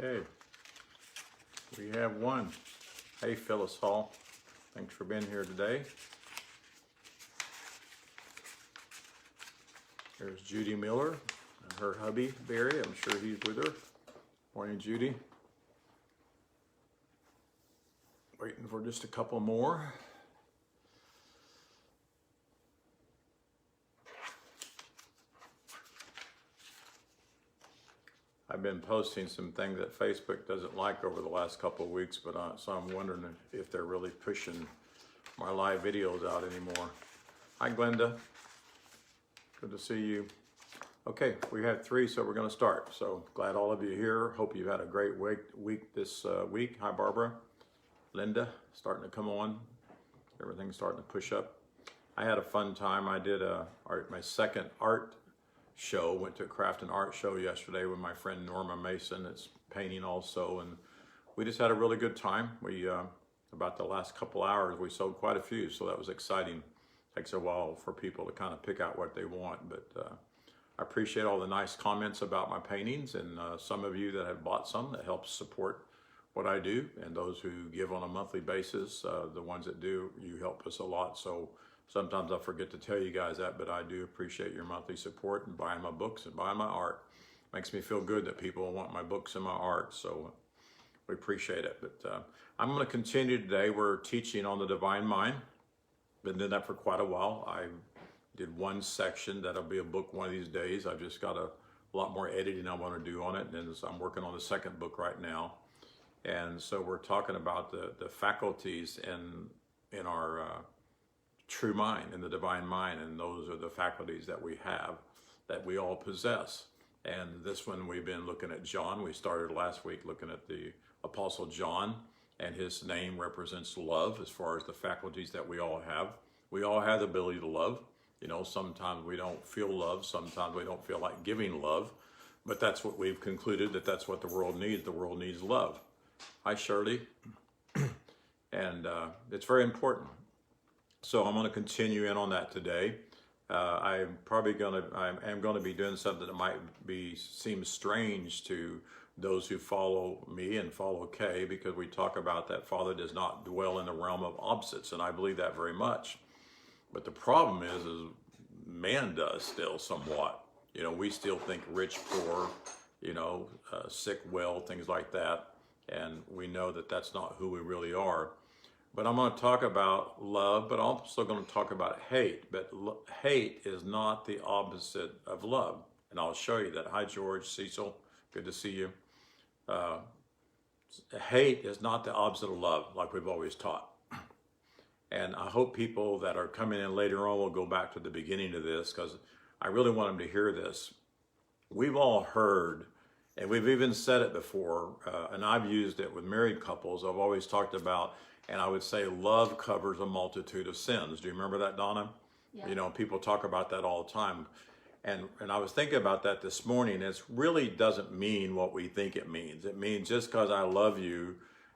Okay, we have one. Hey, Phyllis Hall. Thanks for being here today. There's Judy Miller and her hubby, Barry. I'm sure he's with her. Morning, Judy. Waiting for just a couple more. I've been posting some things that Facebook doesn't like over the last couple of weeks, but so I'm wondering if they're really pushing my live videos out anymore. Hi, Glenda. Good to see you. Okay, we had three, so we're going to start. So glad all of you are here. Hope you've had a great week this week. Hi, Barbara. Linda, starting to come on. Everything's starting to push up. I had a fun time. I did my second art show. Went to a craft and art show yesterday with my friend Norma Mason. It's painting also, and we just had a really good time. We about the last couple hours we sold quite a few, so that was exciting. Takes a while for people to kind of pick out what they want, but I appreciate all the nice comments about my paintings, and some of you that have bought some. That helps support what I do, and those who give on a monthly basis, the ones that do, you help us a lot. So sometimes I forget to tell you guys that, but I do appreciate your monthly support and buying my books and buying my art. Makes me feel good that people want my books and my art, so we appreciate it. But I'm going to continue today. We're teaching on the divine mind. Been doing that for quite a while. I did one section that'll be a book one of these days. I've just got a lot more editing I want to do on it, and I'm working on the second book right now. And so we're talking about the faculties in our true mind, in the divine mind, and those are the faculties that we have, that we all possess. And this one we've been looking at John. We started last week looking at the Apostle John, and his name represents love as far as the faculties that we all have. We all have the ability to love. You know, sometimes we don't feel love, sometimes we don't feel like giving love, but that's what we've concluded, that that's what the world needs. The world needs love. Hi, Shirley. And it's very important. So I'm going to continue in on that today. I am going to be doing something that might seem strange to those who follow me and follow Kay, because we talk about that Father does not dwell in the realm of opposites, and I believe that very much. But the problem is man does still somewhat. You know, we still think rich, poor, you know, sick, well, things like that. And we know that that's not who we really are. But I'm going to talk about love, but I'm also going to talk about hate. But hate is not the opposite of love. And I'll show you that. Hi, George, Cecil. Good to see you. Hate is not the opposite of love, like we've always taught. And I hope people that are coming in later on will go back to the beginning of this, because I really want them to hear this. We've all heard, and we've even said it before, and I've used it with married couples. I've always talked about, and I would say, love covers a multitude of sins. Do you remember that, Donna? Yeah. You know, people talk about that all the time. And I was thinking about that this morning. It really doesn't mean what we think it means. It means just because I love you,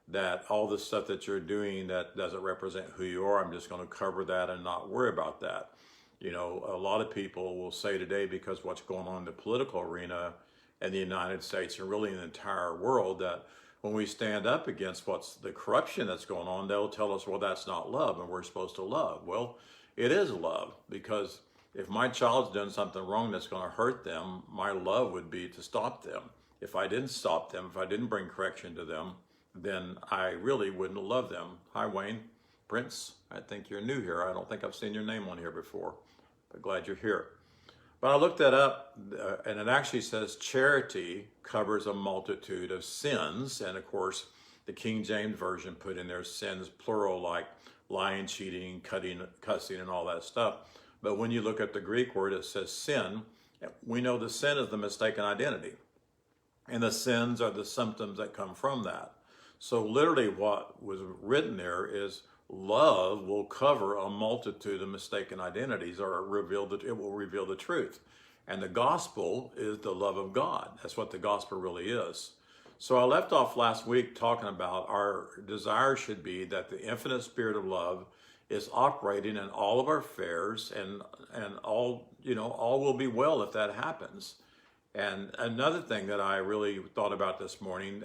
that all the stuff that you're doing that doesn't represent who you are, I'm just going to cover that and not worry about that. You know, a lot of people will say today, because what's going on in the political arena in the United States and really in the entire world, that when we stand up against what's the corruption that's going on, they'll tell us, well, that's not love and we're supposed to love. Well, it is love, because if my child's done something wrong that's going to hurt them, my love would be to stop them. If I didn't stop them, if I didn't bring correction to them, then I really wouldn't love them. Hi, Wayne. Prince, I think you're new here. I don't think I've seen your name on here before, but glad you're here. But I looked that up, and it actually says charity covers a multitude of sins. And of course, the King James Version put in there sins plural, like lying, cheating, cussing, and all that stuff. But when you look at the Greek word, it says sin. We know the sin is the mistaken identity, and the sins are the symptoms that come from that. So literally what was written there is love will cover a multitude of mistaken identities, or it will reveal the truth. And the gospel is the love of God. That's what the gospel really is. So I left off last week talking about our desire should be that the infinite spirit of love is operating in all of our affairs, and all, you know, all will be well if that happens. And another thing that I really thought about this morning,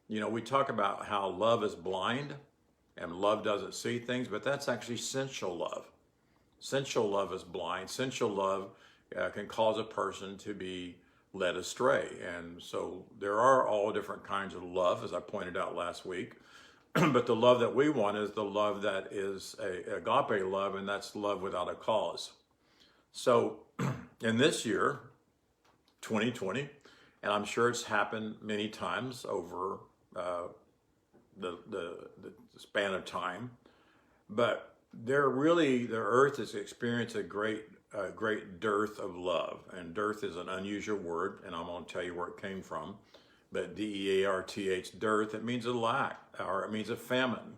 we talk about how love is blind and love doesn't see things, but that's actually sensual love. Sensual love is blind. Sensual love can cause a person to be led astray. And so there are all different kinds of love, as I pointed out last week. But the love that we want is the love that is a agape love, and that's love without a cause. So in this year, 2020, and I'm sure it's happened many times over the span of time, but the earth has experienced a great dearth of love. And dearth is an unusual word, and I'm going to tell you where it came from. But D-E-A-R-T-H, dearth, it means a lack, or it means a famine.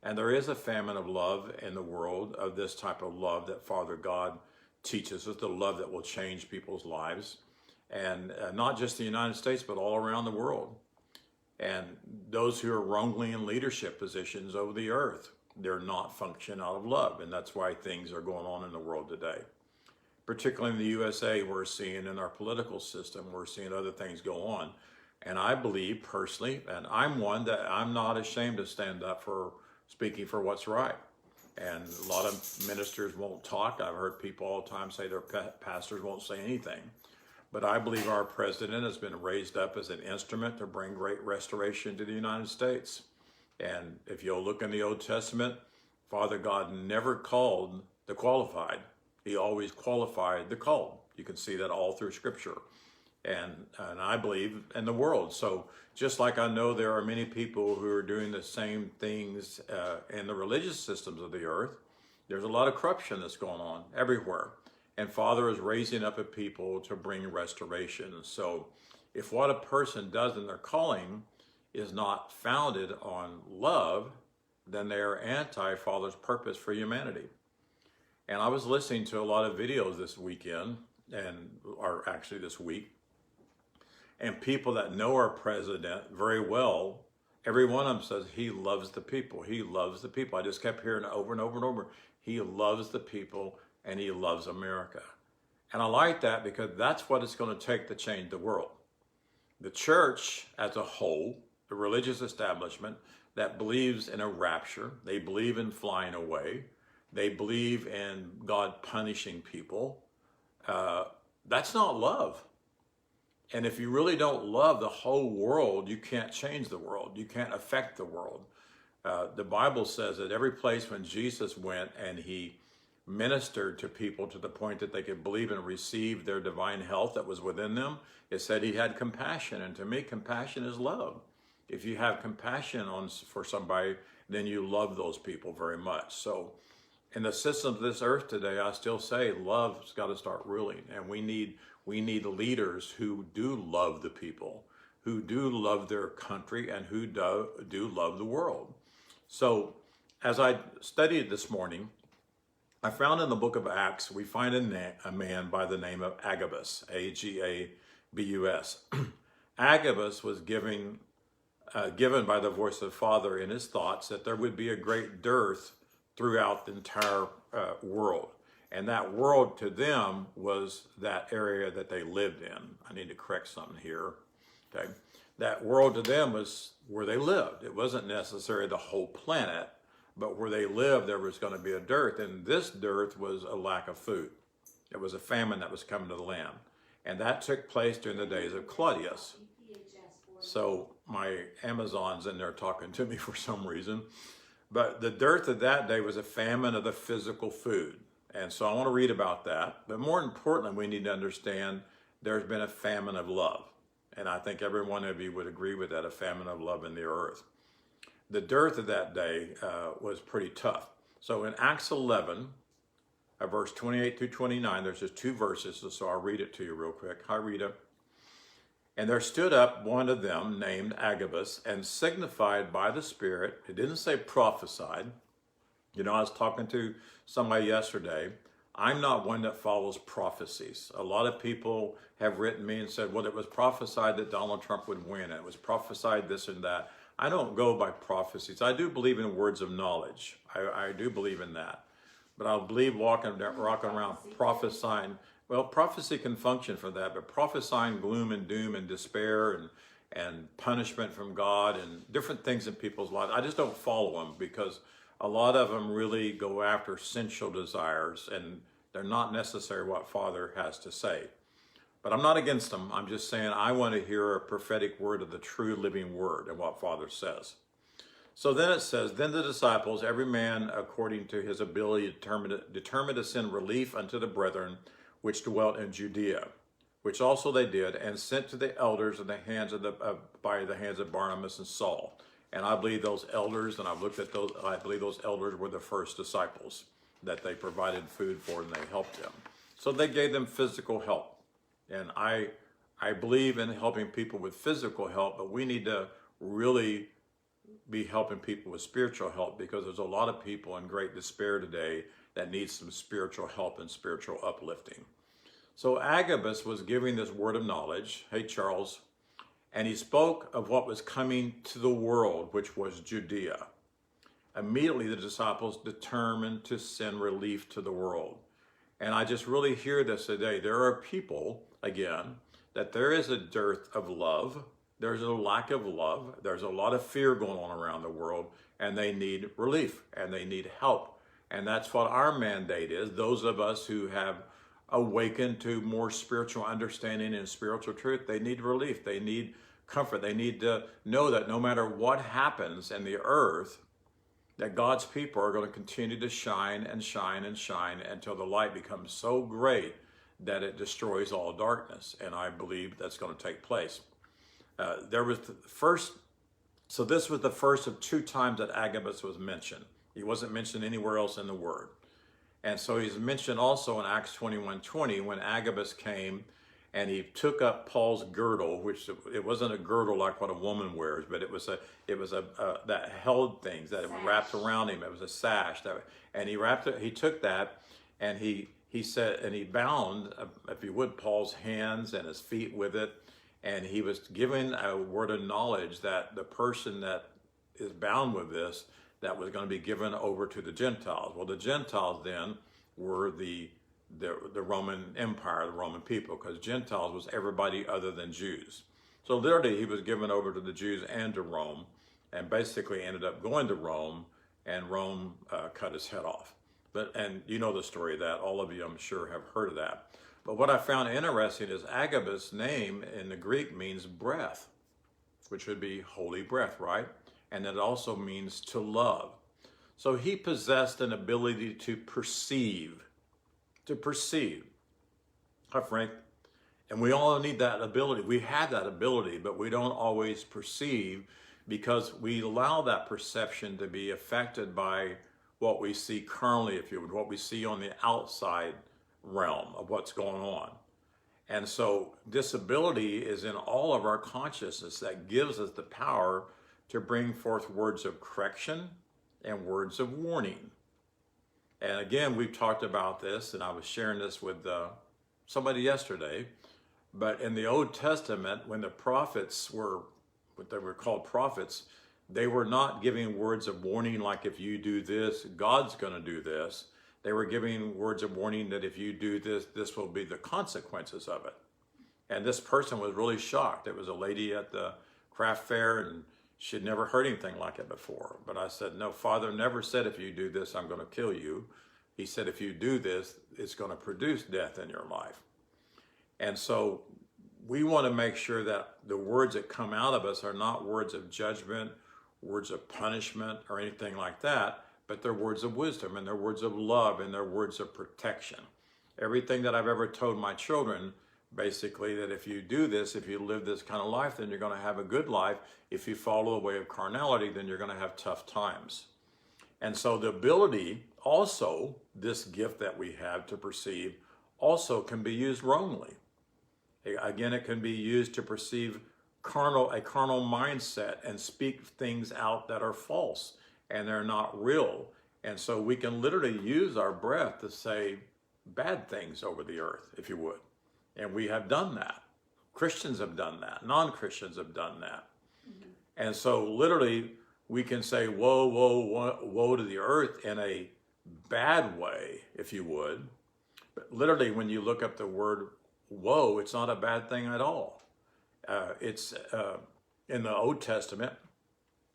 And there is a famine of love in the world, of this type of love that Father God teaches us, the love that will change people's lives. And not just the United States, but all around the world. And those who are wrongly in leadership positions over the earth, they're not functioning out of love. And that's why things are going on in the world today. Particularly in the USA, we're seeing in our political system, we're seeing other things go on. And I believe personally, and I'm one that I'm not ashamed to stand up for speaking for what's right. And a lot of ministers won't talk. I've heard people all the time say their pastors won't say anything. But I believe our president has been raised up as an instrument to bring great restoration to the United States. And if you'll look in the Old Testament, Father God never called the qualified. He always qualified the called. You can see that all through Scripture. And I believe in the world. So just like I know there are many people who are doing the same things in the religious systems of the earth, there's a lot of corruption that's going on everywhere. And Father is raising up a people to bring restoration. So if what a person does in their calling is not founded on love, then they are anti-Father's purpose for humanity. And I was listening to a lot of videos this weekend, or actually this week, and people that know our president very well, every one of them says he loves the people. He loves the people. I just kept hearing it over and over and over. He loves the people and he loves America. And I like that because that's what it's going to take to change the world. The church as a whole, the religious establishment that believes in a rapture, they believe in flying away, they believe in God punishing people, that's not love. And if you really don't love the whole world, you can't change the world. You can't affect the world. The Bible says that every place when Jesus went and he ministered to people to the point that they could believe and receive their divine health that was within them, it said he had compassion. And to me, compassion is love. If you have compassion for somebody, then you love those people very much. So in the systems of this earth today, I still say love's got to start ruling. And we need leaders who do love the people, who do love their country, and who do love the world. So as I studied this morning, I found in the book of Acts, we find a man by the name of Agabus, A-G-A-B-U-S. Agabus was given by the voice of the Father in his thoughts that there would be a great dearth throughout the entire world. And that world to them was that area that they lived in. I need to correct something here. Okay, that world to them was where they lived. It wasn't necessarily the whole planet, but where they lived, there was going to be a dearth. And this dearth was a lack of food. It was a famine that was coming to the land. And that took place during the days of Claudius. So my Amazon's in there talking to me for some reason. But the dearth of that day was a famine of the physical food. And so I want to read about that. But more importantly, we need to understand there's been a famine of love. And I think every one of you would agree with that, a famine of love in the earth. The dearth of that day was pretty tough. So in Acts 11, verse 28 through 29, there's just two verses, so I'll read it to you real quick. Hi, Rita. And there stood up one of them named Agabus and signified by the Spirit, it didn't say prophesied. You know, I was talking to somebody yesterday. I'm not one that follows prophecies. A lot of people have written me and said, well, it was prophesied that Donald Trump would win. And it was prophesied this and that. I don't go by prophecies. I do believe in words of knowledge. I do believe in that. But I believe walking around prophesying Well, prophecy can function for that, but prophesying gloom and doom and despair and punishment from God and different things in people's lives, I just don't follow them, because a lot of them really go after sensual desires, and they're not necessarily what Father has to say. But I'm not against them. I'm just saying I want to hear a prophetic word of the true living word and what Father says. So then it says, then the disciples, every man according to his ability, determined to send relief unto the brethren which dwelt in Judea, which also they did, and sent to the elders in the hands of by the hands of Barnabas and Saul. And I believe those elders, and I've looked at those, I believe those elders were the first disciples that they provided food for, and they helped them. So they gave them physical help. And I believe in helping people with physical help, but we need to really be helping people with spiritual help, because there's a lot of people in great despair today that need some spiritual help and spiritual uplifting. So Agabus was giving this word of knowledge, hey Charles, and he spoke of what was coming to the world, which was Judea. Immediately the disciples determined to send relief to the world. And I just really hear this today. There are people, again, that there is a dearth of love. There's a lack of love. There's a lot of fear going on around the world, and they need relief and they need help. And that's what our mandate is. Those of us who have awakened to more spiritual understanding and spiritual truth, they need relief. They need comfort. They need to know that no matter what happens in the earth, that God's people are going to continue to shine and shine and shine until the light becomes so great that it destroys all darkness. And I believe that's going to take place. There was the first, so this was the first of 2 times that Agabus was mentioned. He wasn't mentioned anywhere else in the Word. And so he's mentioned also in Acts 21:20 when Agabus came and he took up Paul's girdle, which it wasn't a girdle like what a woman wears, but it was a that held things that sash. Wrapped around him. It was a sash and he took that and he said, and he bound, if you would, Paul's hands and his feet with it. And he was giving a word of knowledge that the person that is bound with this, that was going to be given over to the Gentiles. Well, the Gentiles then were the Roman Empire, the Roman people, because Gentiles was everybody other than Jews. So literally he was given over to the Jews and to Rome, and basically ended up going to Rome, and Rome cut his head off. And you know the story of that. All of you, I'm sure, have heard of that. But what I found interesting is Agabus' name in the Greek means breath, which would be holy breath, right? And it also means to love. So he possessed an ability to perceive. Hi, Frank. And we all need that ability. We have that ability, but we don't always perceive, because we allow that perception to be affected by what we see carnally, if you would, what we see on the outside realm of what's going on. And so disability is in all of our consciousness that gives us the power to bring forth words of correction and words of warning. And again, we've talked about this, and I was sharing this with somebody yesterday, but in the Old Testament, when the prophets were, what they were called prophets, they were not giving words of warning like, if you do this, God's going to do this. They were giving words of warning that if you do this, this will be the consequences of it. And this person was really shocked. It was a lady at the craft fair, and she'd never heard anything like it before. But I said, no, Father never said, if you do this, I'm going to kill you. He said, if you do this, it's going to produce death in your life. And so we want to make sure that the words that come out of us are not words of judgment, words of punishment, or anything like that, but they're words of wisdom, and they're words of love, and they're words of protection. Everything that I've ever told my children, basically, that if you do this, if you live this kind of life, then you're going to have a good life. If you follow the way of carnality, then you're going to have tough times. And so the ability, also, this gift that we have to perceive, also can be used wrongly. Again, it can be used to perceive a carnal mindset and speak things out that are false and they're not real. And so we can literally use our breath to say bad things over the earth, if you would. And we have done that. Christians have done that. Non-Christians have done that. Mm-hmm. And so literally we can say, woe, woe, woe to the earth in a bad way, if you would. Literally, when you look up the word woe, it's not a bad thing at all. It's in the Old Testament,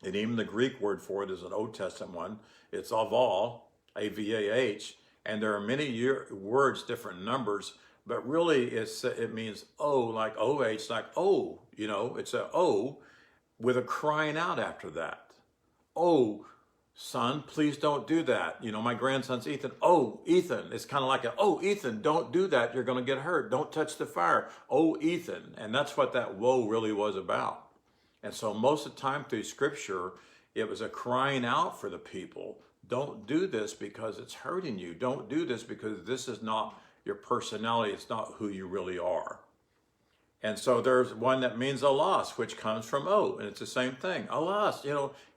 and even the Greek word for it is an Old Testament one. It's avah, A-V-A-H, and there are many words, different numbers, but really it means O, like O-H, like oh, it's a O with a crying out after that. Oh, son, please don't do that. My grandson's Ethan. Oh, Ethan. It's kind of like oh, Ethan, don't do that. You're going to get hurt. Don't touch the fire. Oh, Ethan. And that's what that woe really was about. And so most of the time through scripture, it was a crying out for the people. Don't do this because it's hurting you. Don't do this because this is not your personality. It's not who you really are. And so there's one that means alas, which comes from oh, and it's the same thing. Alas,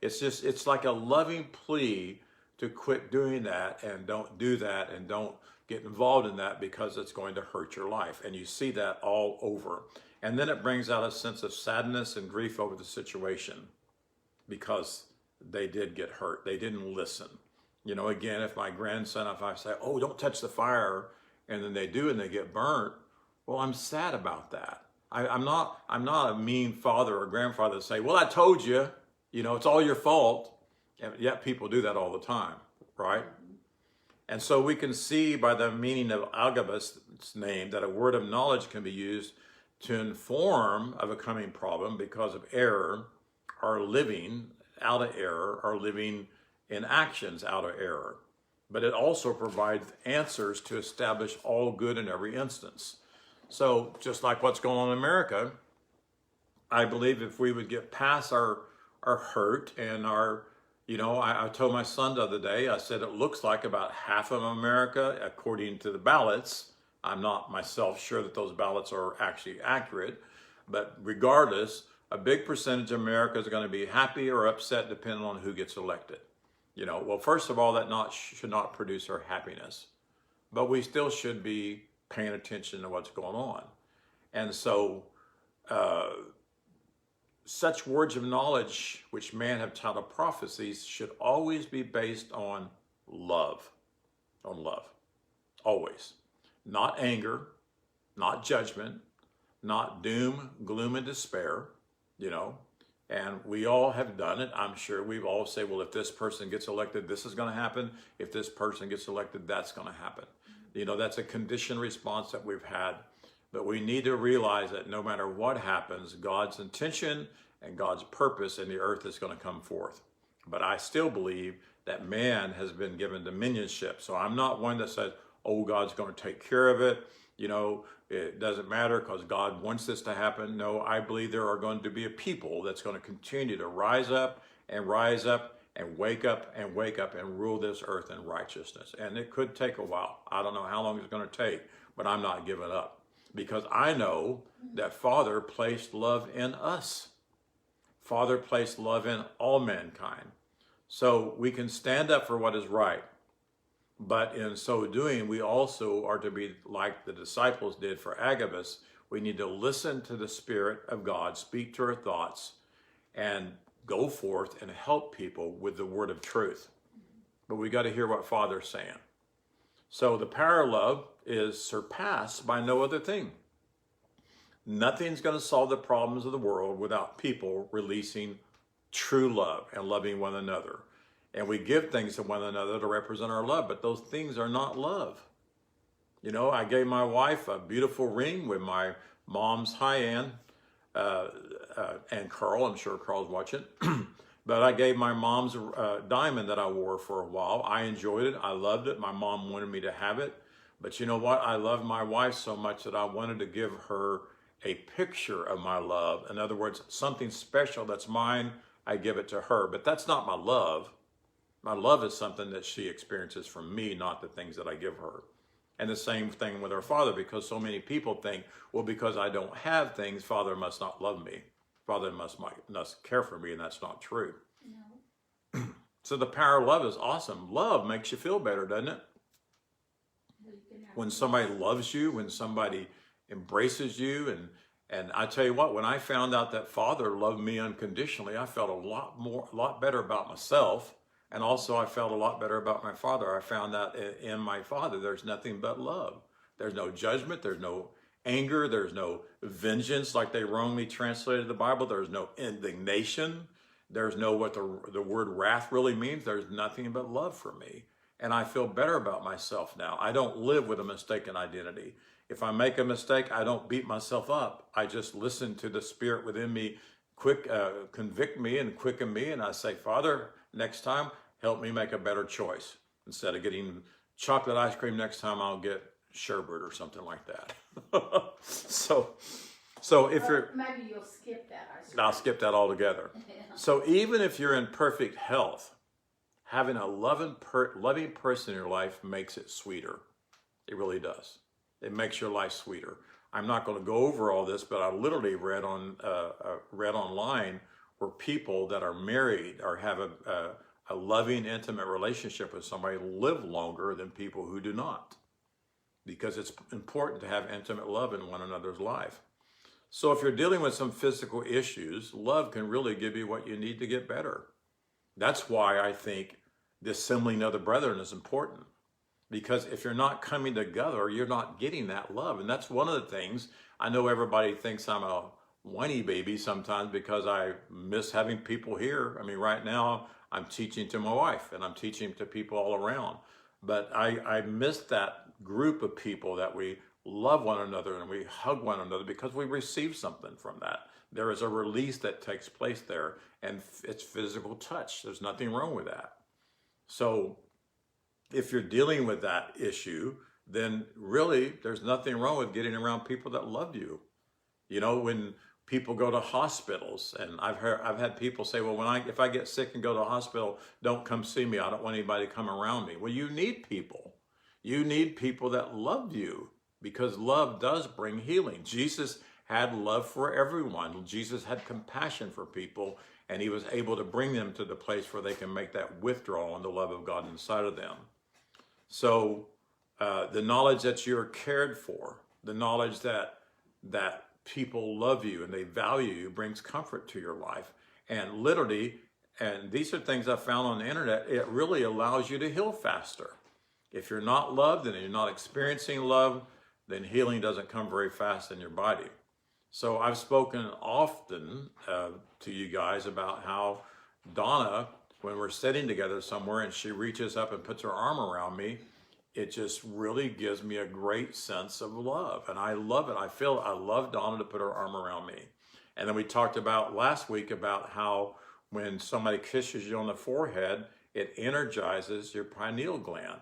it's like a loving plea to quit doing that and don't do that and don't get involved in that because it's going to hurt your life. And you see that all over. And then it brings out a sense of sadness and grief over the situation because they did get hurt. They didn't listen. Again, if my grandson, if I say, oh, don't touch the fire, and then they do and they get burnt, well, I'm sad about that. I'm not a mean father or grandfather to say, well, I told you, it's all your fault. And yet people do that all the time, right? And so we can see by the meaning of Agabus, its name, that a word of knowledge can be used to inform of a coming problem because of error, or living out of error, or living in actions out of error. But it also provides answers to establish all good in every instance. So just like what's going on in America, I believe if we would get past our hurt and our, I told my son the other day, I said it looks like about half of America, according to the ballots. I'm not myself sure that those ballots are actually accurate, but regardless, a big percentage of America is going to be happy or upset depending on who gets elected. Well, first of all, that should not produce our happiness, but we still should be paying attention to what's going on. And so such words of knowledge, which man have titled prophecies, should always be based on love, always. Not anger, not judgment, not doom, gloom, and despair, and we all have done it. I'm sure we've all said, well, if this person gets elected, this is going to happen. If this person gets elected, that's going to happen. That's a conditioned response that we've had. But we need to realize that no matter what happens, God's intention and God's purpose in the earth is going to come forth. But I still believe that man has been given dominionship. So I'm not one that says, oh, God's going to take care of it. It doesn't matter because God wants this to happen. No, I believe there are going to be a people that's going to continue to rise up and wake up and rule this earth in righteousness. And it could take a while. I don't know how long it's going to take, but I'm not giving up because I know that Father placed love in us. Father placed love in all mankind. So we can stand up for what is right. But in so doing, we also are to be like the disciples did for Agabus. We need to listen to the Spirit of God, speak to our thoughts, and go forth and help people with the word of truth. But we got to hear what Father's saying. So the power of love is surpassed by no other thing. Nothing's going to solve the problems of the world without people releasing true love and loving one another. And we give things to one another to represent our love, but those things are not love. I gave my wife a beautiful ring with my mom's high-end, and Carl, I'm sure Carl's watching, but I gave my mom's diamond that I wore for a while. I enjoyed it. I loved it. My mom wanted me to have it. But you know what? I love my wife so much that I wanted to give her a picture of my love. In other words, something special that's mine, I give it to her. But that's not my love. My love is something that she experiences from me, not the things that I give her. And the same thing with our Father, because so many people think, well, because I don't have things, Father must not love me. Father must care for me, and that's not true. No. So the power of love is awesome. Love makes you feel better, doesn't it? When somebody loves you, when somebody embraces you, and I tell you what, when I found out that Father loved me unconditionally, I felt a lot better about myself. And also I felt a lot better about my Father. I found that in my Father, there's nothing but love. There's no judgment. There's no anger. There's no vengeance like they wrongly translated the Bible. There's no indignation. There's no what the word wrath really means. There's nothing but love for me. And I feel better about myself now. I don't live with a mistaken identity. If I make a mistake, I don't beat myself up. I just listen to the Spirit within me convict me and quicken me. And I say, Father, next time, help me make a better choice. Instead of getting chocolate ice cream, next time I'll get sherbet or something like that. So if you're... Maybe you'll skip that ice cream. I'll skip that altogether. So even if you're in perfect health, having a loving person in your life makes it sweeter. It really does. It makes your life sweeter. I'm not going to go over all this, but I literally read online where people that are married or have a loving, intimate relationship with somebody live longer than people who do not, because it's important to have intimate love in one another's life. So if you're dealing with some physical issues, love can really give you what you need to get better. That's why I think the assembling of the brethren is important. Because if you're not coming together, you're not getting that love. And that's one of the things. I know everybody thinks I'm a whiny baby sometimes because I miss having people here. I mean, right now I'm teaching to my wife and I'm teaching to people all around. But I miss that group of people that we love one another and we hug one another because we receive something from that. There is a release that takes place there, and it's physical touch. There's nothing wrong with that. So if you're dealing with that issue, then really there's nothing wrong with getting around people that love you. You know, when people go to hospitals, and I've had people say, well, if I get sick and go to the hospital, don't come see me. I don't want anybody to come around me. Well, you need people. You need people that love you, because love does bring healing. Jesus had love for everyone. Jesus had compassion for people, and he was able to bring them to the place where they can make that withdrawal on the love of God inside of them. So the knowledge that you're cared for, the knowledge that people love you and they value you brings comfort to your life. And literally, and these are things I found on the internet, it really allows you to heal faster. If you're not loved and you're not experiencing love, then healing doesn't come very fast in your body. So I've spoken often to you guys about how Donna, when we're sitting together somewhere and she reaches up and puts her arm around me, it just really gives me a great sense of love. And I love it. I love Donna to put her arm around me. And then we talked about last week about how when somebody kisses you on the forehead, it energizes your pineal gland.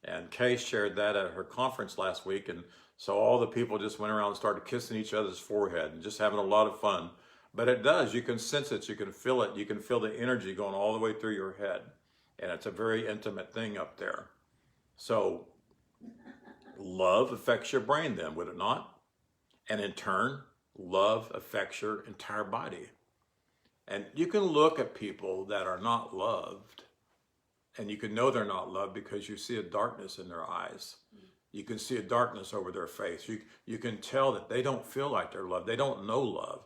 And Kay shared that at her conference last week. And so all the people just went around and started kissing each other's forehead and just having a lot of fun. But it does. You can sense it. You can feel it. You can feel the energy going all the way through your head. And it's a very intimate thing up there. So love affects your brain then, would it not? And in turn, love affects your entire body. And you can look at people that are not loved, and you can know they're not loved because you see a darkness in their eyes. You can see a darkness over their face. You can tell that they don't feel like they're loved. They don't know love.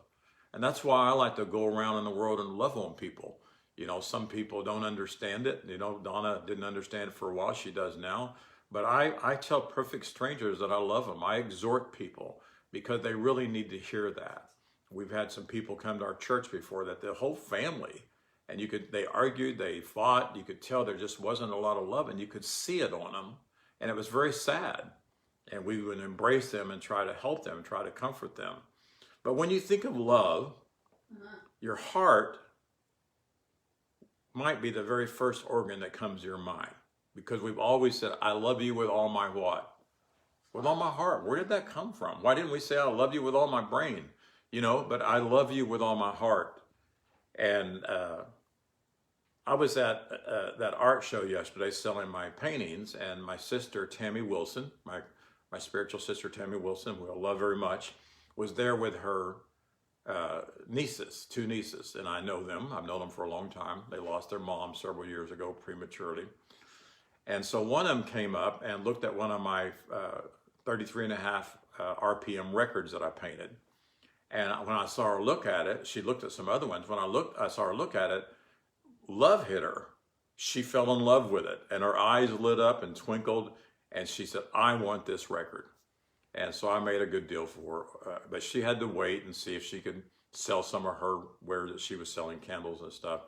And that's why I like to go around in the world and love on people. You know, some people don't understand it. You know, Donna didn't understand it for a while. She does now. But I tell perfect strangers that I love them. I exhort people because they really need to hear that. We've had some people come to our church before that the whole family, and they argued, they fought. You could tell there just wasn't a lot of love, and you could see it on them. And it was very sad. And we would embrace them and try to help them, try to comfort them. But when you think of love, your heart might be the very first organ that comes to your mind. Because we've always said, I love you with all my what? With all my heart. Where did that come from? Why didn't we say, I love you with all my brain? You know, but I love you with all my heart. And I was at that art show yesterday selling my paintings, and my sister, Tammy Wilson, my spiritual sister, Tammy Wilson, who I love very much, was there with her nieces, 2 nieces, and I know them. I've known them for a long time. They lost their mom several years ago prematurely. And so one of them came up and looked at one of my 33.5 RPM records that I painted. And when I saw her look at it, she looked at some other ones. When I saw her look at it, love hit her. She fell in love with it, and her eyes lit up and twinkled, and she said, I want this record. And so I made a good deal for her. But she had to wait and see if she could sell some of her wares that she was selling, candles and stuff.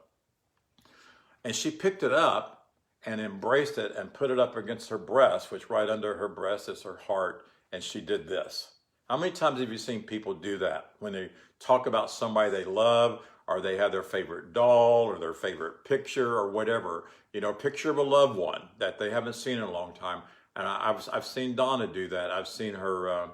And she picked it up and embraced it and put it up against her breast, which right under her breast is her heart. And she did this. How many times have you seen people do that when they talk about somebody they love, or they have their favorite doll or their favorite picture or whatever, you know, a picture of a loved one that they haven't seen in a long time. And I've seen Donna do that. I've seen her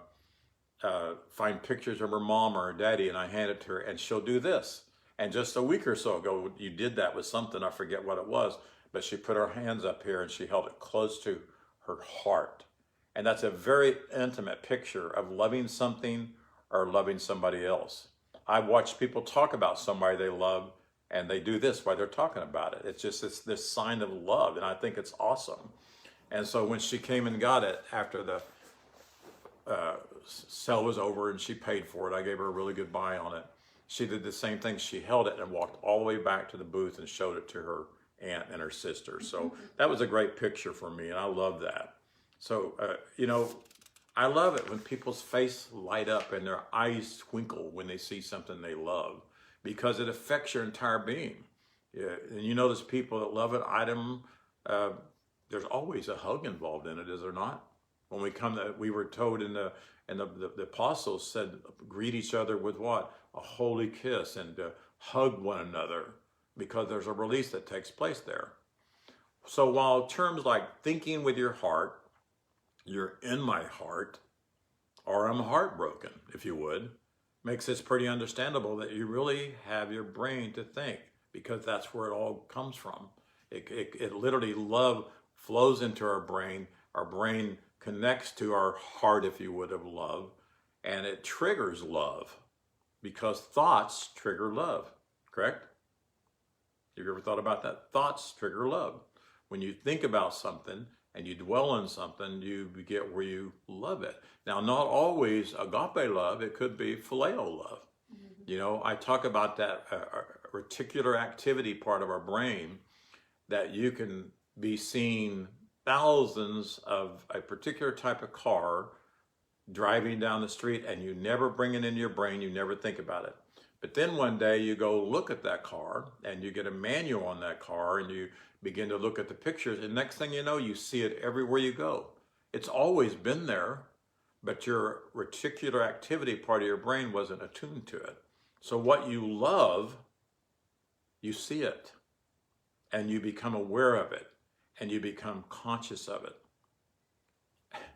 find pictures of her mom or her daddy, and I hand it to her, and she'll do this. And just a week or so ago, you did that with something, I forget what it was, but she put her hands up here and she held it close to her heart. And that's a very intimate picture of loving something or loving somebody else. I've watched people talk about somebody they love, and they do this while they're talking about it. It's this sign of love, and I think it's awesome. And so when she came and got it after the sale was over and she paid for it, I gave her a really good buy on it. She did the same thing. She held it and walked all the way back to the booth and showed it to her aunt and her sister. So that was a great picture for me, and I love that. So, you know, I love it when people's face light up and their eyes twinkle when they see something they love, because it affects your entire being. Yeah, and you notice people that love an item, there's always a hug involved in it, is there not? When we come to, we were told in the apostles said, greet each other with what? A holy kiss, and hug one another, because there's a release that takes place there. So while terms like thinking with your heart, you're in my heart, or I'm heartbroken, if you would, makes it pretty understandable that you really have your brain to think, because that's where it all comes from. It literally, love flows into our brain connects to our heart, if you would, of love, and it triggers love, because thoughts trigger love, correct? Have you ever thought about that? Thoughts trigger love. When you think about something and you dwell on something, you get where you love it. Now, not always agape love, it could be phileo love. Mm-hmm. You know, I talk about that reticular activity part of our brain, that you can be seeing thousands of a particular type of car driving down the street, and you never bring it in your brain, you never think about it. But then one day you go look at that car and you get a manual on that car and you begin to look at the pictures, and next thing you know, you see it everywhere you go. It's always been there, but your reticular activity part of your brain wasn't attuned to it. So what you love, you see it, and you become aware of it, and you become conscious of it.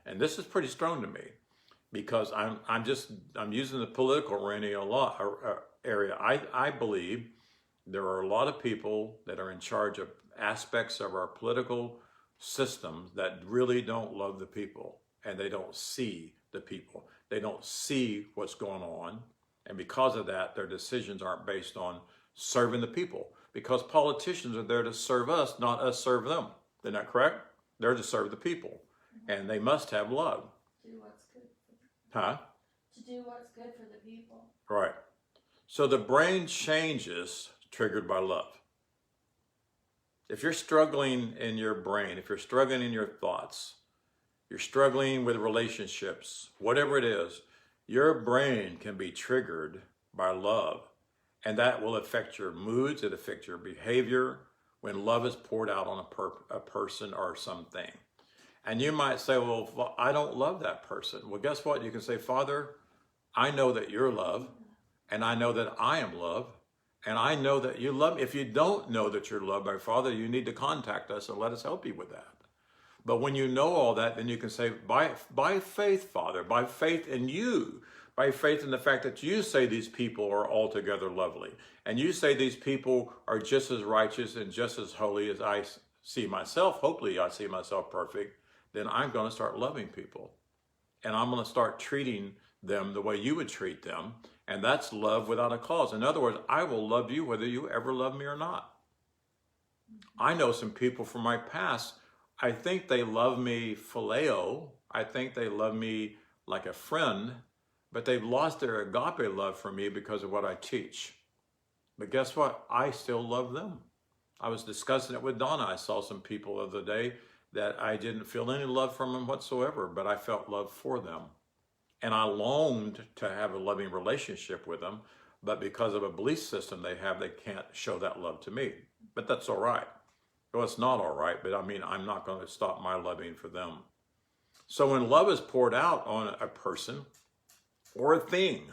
And this is pretty strong to me, because I'm using the political arena a lot. I believe there are a lot of people that are in charge of aspects of our political systems that really don't love the people, and they don't see the people. They don't see what's going on, and because of that, their decisions aren't based on serving the people, because politicians are there to serve us, not us serve them. Isn't that correct? They're to serve the people, and they must have love. Do what's good for the people. Huh? To do what's good for the people. Right. So the brain changes triggered by love. If you're struggling in your brain, if you're struggling in your thoughts, you're struggling with relationships, whatever it is, your brain can be triggered by love. And that will affect your moods, it affects your behavior when love is poured out on a person or something. And you might say, well, I don't love that person. Well, guess what? You can say, Father, I know that you're love, and I know that I am love, and I know that you love me. If you don't know that you're loved by Father, you need to contact us and let us help you with that. But when you know all that, then you can say, by faith, Father, by faith in you, by faith in the fact that you say these people are altogether lovely, and you say these people are just as righteous and just as holy as I see myself, hopefully I see myself perfect, then I'm going to start loving people. And I'm going to start treating them the way you would treat them. And that's love without a cause. In other words, I will love you whether you ever love me or not. I know some people from my past, I think they love me phileo. I think they love me like a friend, but they've lost their agape love for me because of what I teach. But guess what? I still love them. I was discussing it with Donna. I saw some people the other day that I didn't feel any love from them whatsoever, but I felt love for them. and I longed to have a loving relationship with them, but because of a belief system they have, they can't show that love to me. But that's all right. Well, it's not all right, but I mean, I'm not going to stop my loving for them. So when love is poured out on a person or a thing,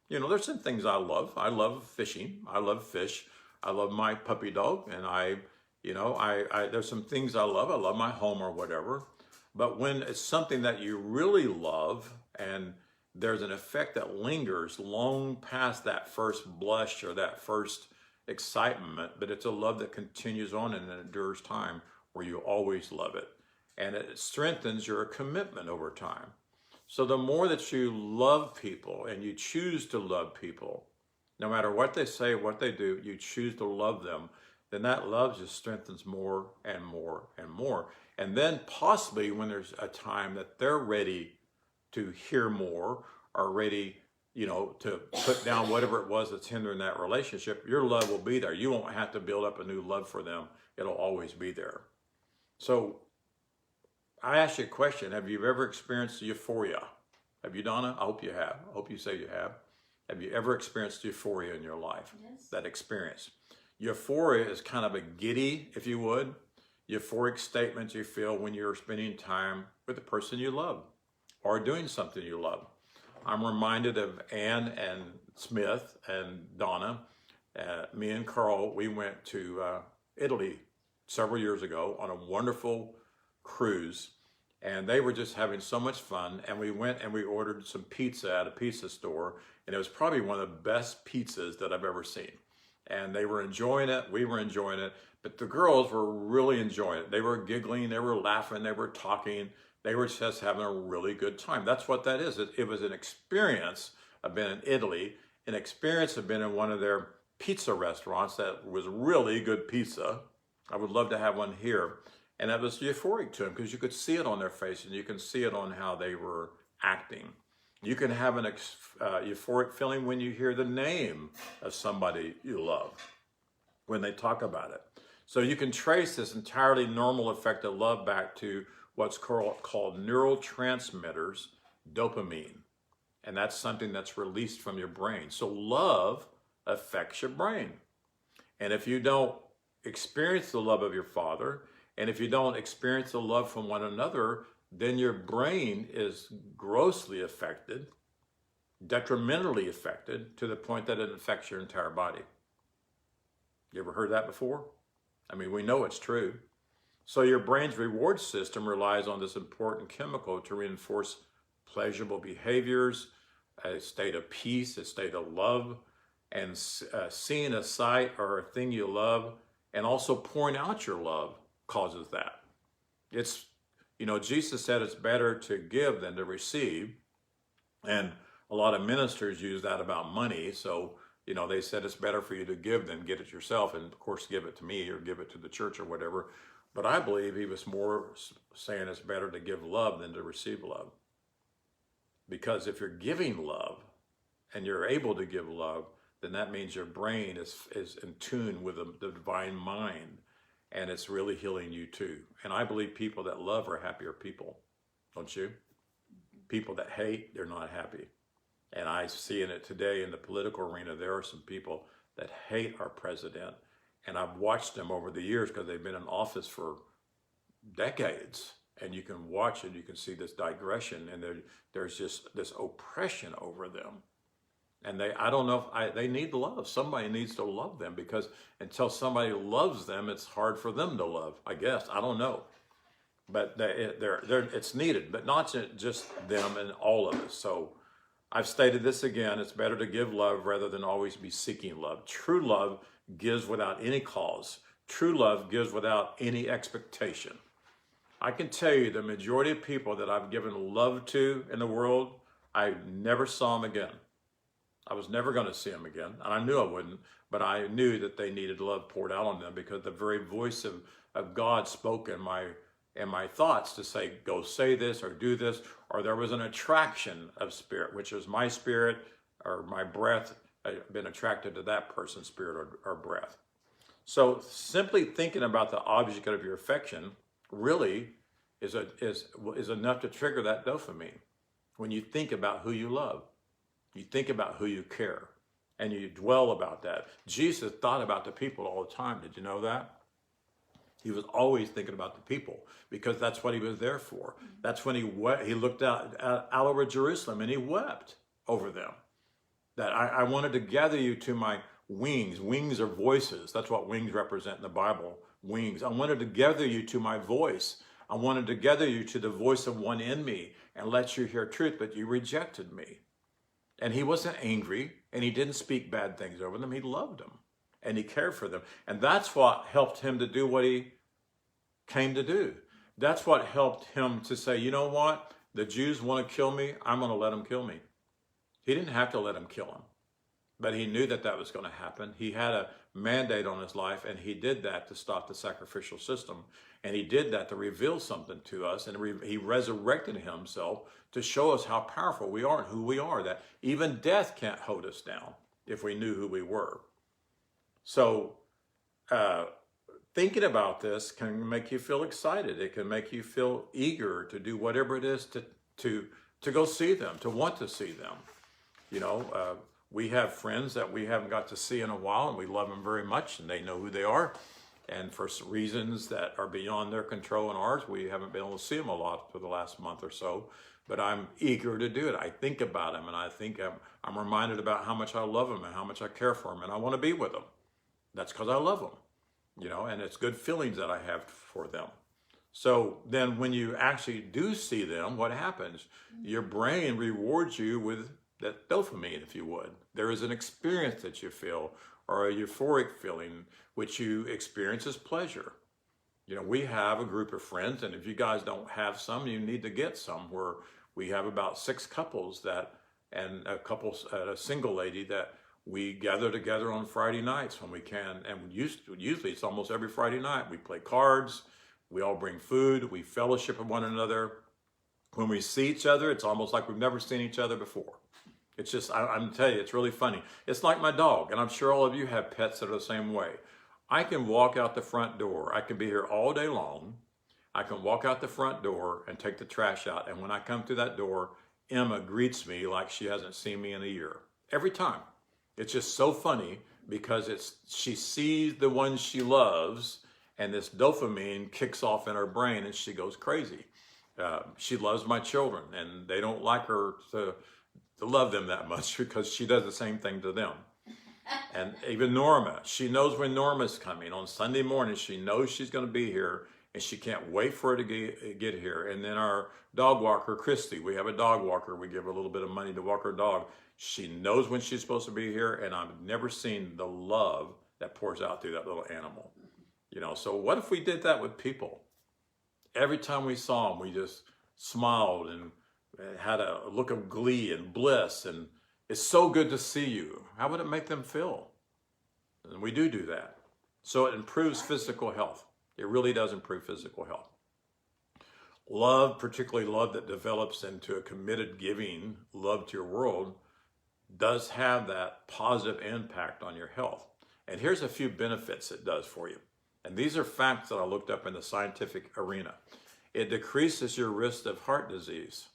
you know, there's some things I love. I love fishing. I love fish. I love my puppy dog. And there's some things I love. I love my home or whatever. But when it's something that you really love and there's an effect that lingers long past that first blush or that first excitement, but it's a love that continues on and endures time where you always love it. And it strengthens your commitment over time. So the more that you love people and you choose to love people, no matter what they say, what they do, you choose to love them, then that love just strengthens more and more and more. And then possibly when there's a time that they're ready to hear more or ready, you know, to put down whatever it was that's hindering that relationship, your love will be there. You won't have to build up a new love for them. It'll always be there. So I ask you a question. Have you ever experienced euphoria? Have you, Donna? I hope you have. I hope you say you have. Have you ever experienced euphoria in your life? Yes. That experience. Euphoria is kind of a giddy, if you would, euphoric statement you feel when you're spending time with the person you love or doing something you love. I'm reminded of Ann and Smith and Donna. Me and Carl, we went to Italy several years ago on a wonderful cruise, and they were just having so much fun. And we went and we ordered some pizza at a pizza store, and it was probably one of the best pizzas that I've ever seen. And they were enjoying it, we were enjoying it, but the girls were really enjoying it. They were giggling, they were laughing, they were talking, they were just having a really good time. That's what that is. It was an experience of being in Italy, an experience of being in one of their pizza restaurants that was really good pizza. I would love to have one here. And that was euphoric to them because you could see it on their face and you can see it on how they were acting. You can have an euphoric feeling when you hear the name of somebody you love, when they talk about it. So you can trace this entirely normal effect of love back to what's called neurotransmitters, dopamine. And that's something that's released from your brain. So love affects your brain. And if you don't experience the love of your Father, and if you don't experience the love from one another, then your brain is grossly affected, detrimentally affected, to the point that it affects your entire body. You ever heard that before? I mean, we know it's true. So your brain's reward system relies on this important chemical to reinforce pleasurable behaviors, a state of peace, a state of love, and seeing a sight or a thing you love, and also pouring out your love causes that. It's, you know, Jesus said it's better to give than to receive. And a lot of ministers use that about money. So, you know, they said it's better for you to give than get it yourself. And of course, give it to me or give it to the church or whatever. But I believe he was more saying it's better to give love than to receive love. Because if you're giving love and you're able to give love, then that means your brain is in tune with the divine mind. And it's really healing you too. And I believe people that love are happier people, don't you? People that hate, they're not happy. And I see in it today in the political arena, there are some people that hate our president. And I've watched them over the years because they've been in office for decades. And you can watch it, you can see this digression, and there's just this oppression over them. And I don't know if they need love. Somebody needs to love them, because until somebody loves them, it's hard for them to love, I guess. I don't know. But it's needed, but not just them and all of us. So I've stated this again, it's better to give love rather than always be seeking love. True love gives without any cause. True love gives without any expectation. I can tell you the majority of people that I've given love to in the world, I never saw them again. I was never going to see them again, and I knew I wouldn't, but I knew that they needed love poured out on them, because the very voice of God spoke in my thoughts to say, go say this or do this, or there was an attraction of spirit, which is my spirit or my breath been attracted to that person's spirit or breath. So simply thinking about the object of your affection really is enough to trigger that dopamine. when you think about who you love. You think about who you care, and you dwell about that. Jesus thought about the people all the time. Did you know that? He was always thinking about the people because that's what he was there for. That's when he looked out over Jerusalem and he wept over them. That I wanted to gather you to my wings. Wings are voices. That's what wings represent in the Bible. Wings. I wanted to gather you to my voice. I wanted to gather you to the voice of one in me and let you hear truth, but you rejected me. And he wasn't angry, and he didn't speak bad things over them. He loved them, and he cared for them. And that's what helped him to do what he came to do. That's what helped him to say, you know what? The Jews want to kill me. I'm going to let them kill me. He didn't have to let them kill him, but he knew that that was going to happen. He had a mandate on his life, and he did that to stop the sacrificial system. And he did that to reveal something to us, and he resurrected himself to show us how powerful we are and who we are, that even death can't hold us down if we knew who we were. So thinking about this can make you feel excited. It can make you feel eager to do whatever it is to go see them, to want to see them. You know, we have friends that we haven't got to see in a while, and we love them very much, and they know who they are. And for reasons that are beyond their control and ours, we haven't been able to see them a lot for the last month or so. But I'm eager to do it. I think about them, and I think I'm reminded about how much I love them and how much I care for them, and I want to be with them. That's because I love them, you know, and it's good feelings that I have for them. So then when you actually do see them, what happens? Your brain rewards you with that dopamine, if you would. There is an experience that you feel, or a euphoric feeling, which you experience as pleasure. You know, we have a group of friends, and if you guys don't have some, you need to get some, where we have about 6 couples that, and a single lady that we gather together on Friday nights when we can. And usually it's almost every Friday night. We play cards, we all bring food, we fellowship with one another. When we see each other, it's almost like we've never seen each other before. It's just, I'm telling you, it's really funny. It's like my dog, and I'm sure all of you have pets that are the same way. I can walk out the front door. I can be here all day long. I can walk out the front door and take the trash out. And when I come through that door, Emma greets me like she hasn't seen me in a year. Every time. It's just so funny because she sees the one she loves, and this dopamine kicks off in her brain, and she goes crazy. She loves my children, and they don't like her to love them that much because she does the same thing to them. And even Norma, she knows when Norma's coming. On Sunday morning, she knows she's going to be here, and she can't wait for her to get here. And then our dog walker, Christy, we have a dog walker. We give her a little bit of money to walk her dog. She knows when she's supposed to be here, and I've never seen the love that pours out through that little animal. You know, so what if we did that with people? Every time we saw them, we just smiled and had a look of glee and bliss, and it's so good to see you. How would it make them feel? And we do that. So it improves physical health. It really does improve physical health. Love, particularly love that develops into a committed giving love to your world, does have that positive impact on your health. And here's a few benefits it does for you. And these are facts that I looked up in the scientific arena. It decreases your risk of heart disease.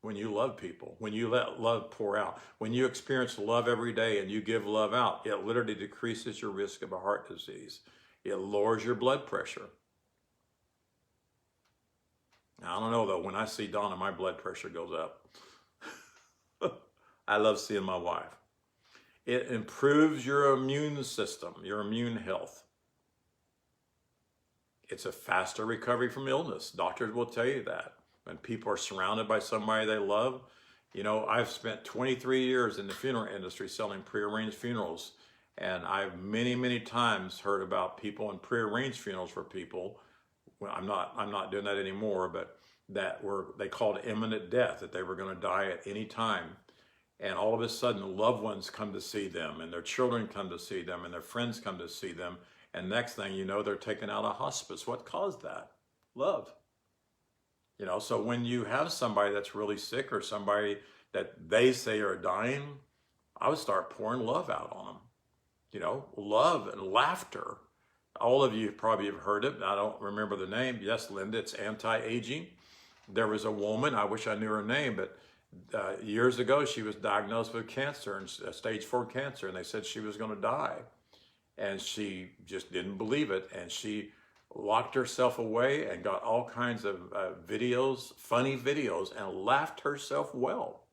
When you love people, when you let love pour out, when you experience love every day and you give love out, it literally decreases your risk of a heart disease. It lowers your blood pressure. Now, I don't know though, when I see Donna, my blood pressure goes up. I love seeing my wife. It improves your immune system, your immune health. It's a faster recovery from illness. Doctors will tell you that. When people are surrounded by somebody they love, you know, I've spent 23 years in the funeral industry selling prearranged funerals, and I've many, many times heard about people in prearranged funerals for people. Well, I'm not doing that anymore, but they called imminent death, that they were going to die at any time. And all of a sudden, loved ones come to see them, and their children come to see them, and their friends come to see them. And next thing you know, they're taken out of hospice. What caused that? Love. You know, so when you have somebody that's really sick, or somebody that they say are dying, I would start pouring love out on them. You know, love and laughter. All of you probably have heard it. I don't remember the name. Yes, Linda, it's anti-aging. There was a woman, I wish I knew her name, but years ago she was diagnosed with cancer, and stage 4 cancer, and they said she was going to die. And she just didn't believe it, and she locked herself away and got all kinds of videos, funny videos, and laughed herself well.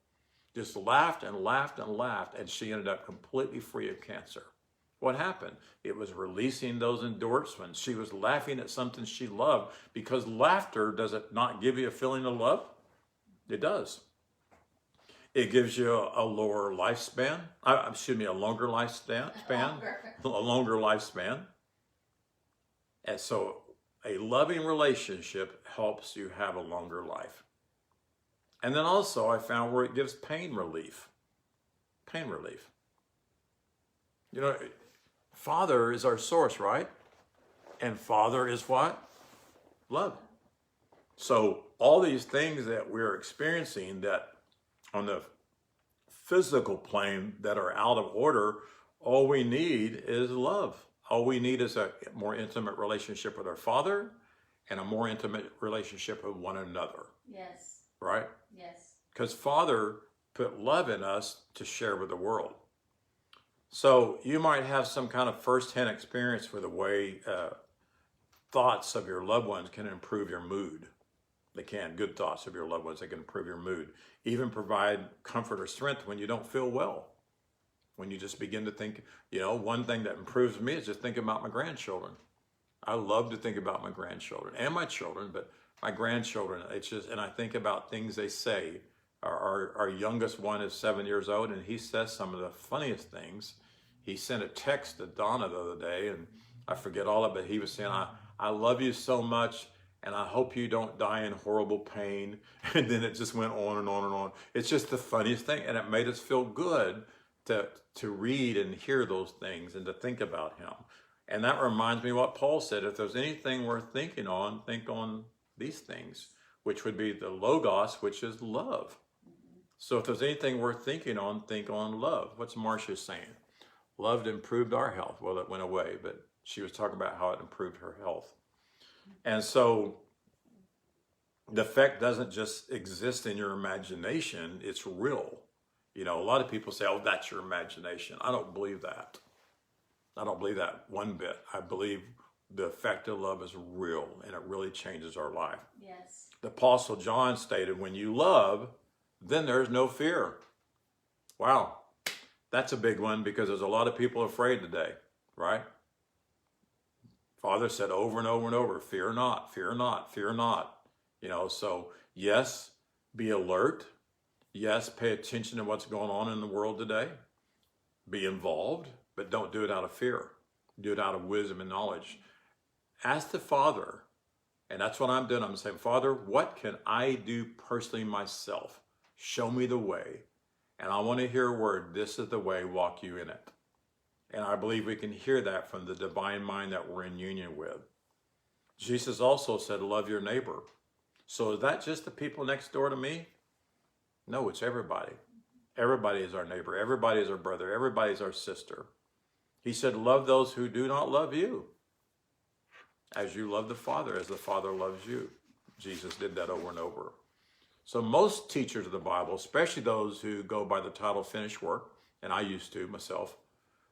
Just laughed and laughed and laughed, and she ended up completely free of cancer. What happened? It was releasing those endorphins. She was laughing at something she loved, because laughter, does it not give you a feeling of love? It does. It gives you a lower lifespan. A longer lifespan. A longer lifespan. And so a loving relationship helps you have a longer life. And then also I found where it gives pain relief. Pain relief. You know, Father is our source, right? And Father is what? Love. So all these things that we're experiencing that on the physical plane that are out of order, all we need is love. All we need is a more intimate relationship with our Father and a more intimate relationship with one another. Yes. Right? Yes. Because Father put love in us to share with the world. So you might have some kind of first-hand experience with the way thoughts of your loved ones can improve your mood. They can. Good thoughts of your loved ones, they can improve your mood. Even provide comfort or strength when you don't feel well. When you just begin to think, you know, one thing that improves me is just thinking about my grandchildren. I love to think about my grandchildren and my children, but my grandchildren, it's just, and I think about things they say. Our youngest one is 7 years old, and he says some of the funniest things. He sent a text to Donna the other day, and I forget all of it, but he was saying, I love you so much, and I hope you don't die in horrible pain. And then it just went on and on and on. It's just the funniest thing, and it made us feel good to read and hear those things and to think about him. And that reminds me what Paul said, if there's anything worth thinking on, think on these things, which would be the Logos, which is love. So if there's anything worth thinking on, think on love. What's Marcia saying? Love improved our health. Well, it went away, but she was talking about how it improved her health. And so the effect doesn't just exist in your imagination, it's real. You know, a lot of people say, oh, that's your imagination. I don't believe that. I don't believe that one bit. I believe the effect of love is real, and it really changes our life. Yes. The Apostle John stated, when you love, then there's no fear. Wow. That's a big one, because there's a lot of people afraid today, right? Father said over and over and over, fear not, fear not, fear not. You know, so yes, be alert. Yes, pay attention to what's going on in the world today. Be involved, but don't do it out of fear. Do it out of wisdom and knowledge. Ask the Father, and that's what I'm doing. I'm saying, Father, what can I do personally myself? Show me the way. And I want to hear a word, this is the way, walk you in it. And I believe we can hear that from the divine mind that we're in union with. Jesus also said, love your neighbor. So is that just the people next door to me? No, it's everybody. Everybody is our neighbor. Everybody is our brother. Everybody is our sister. He said, love those who do not love you, as you love the Father, as the Father loves you. Jesus did that over and over. So most teachers of the Bible, especially those who go by the title Finished Work, and I used to myself,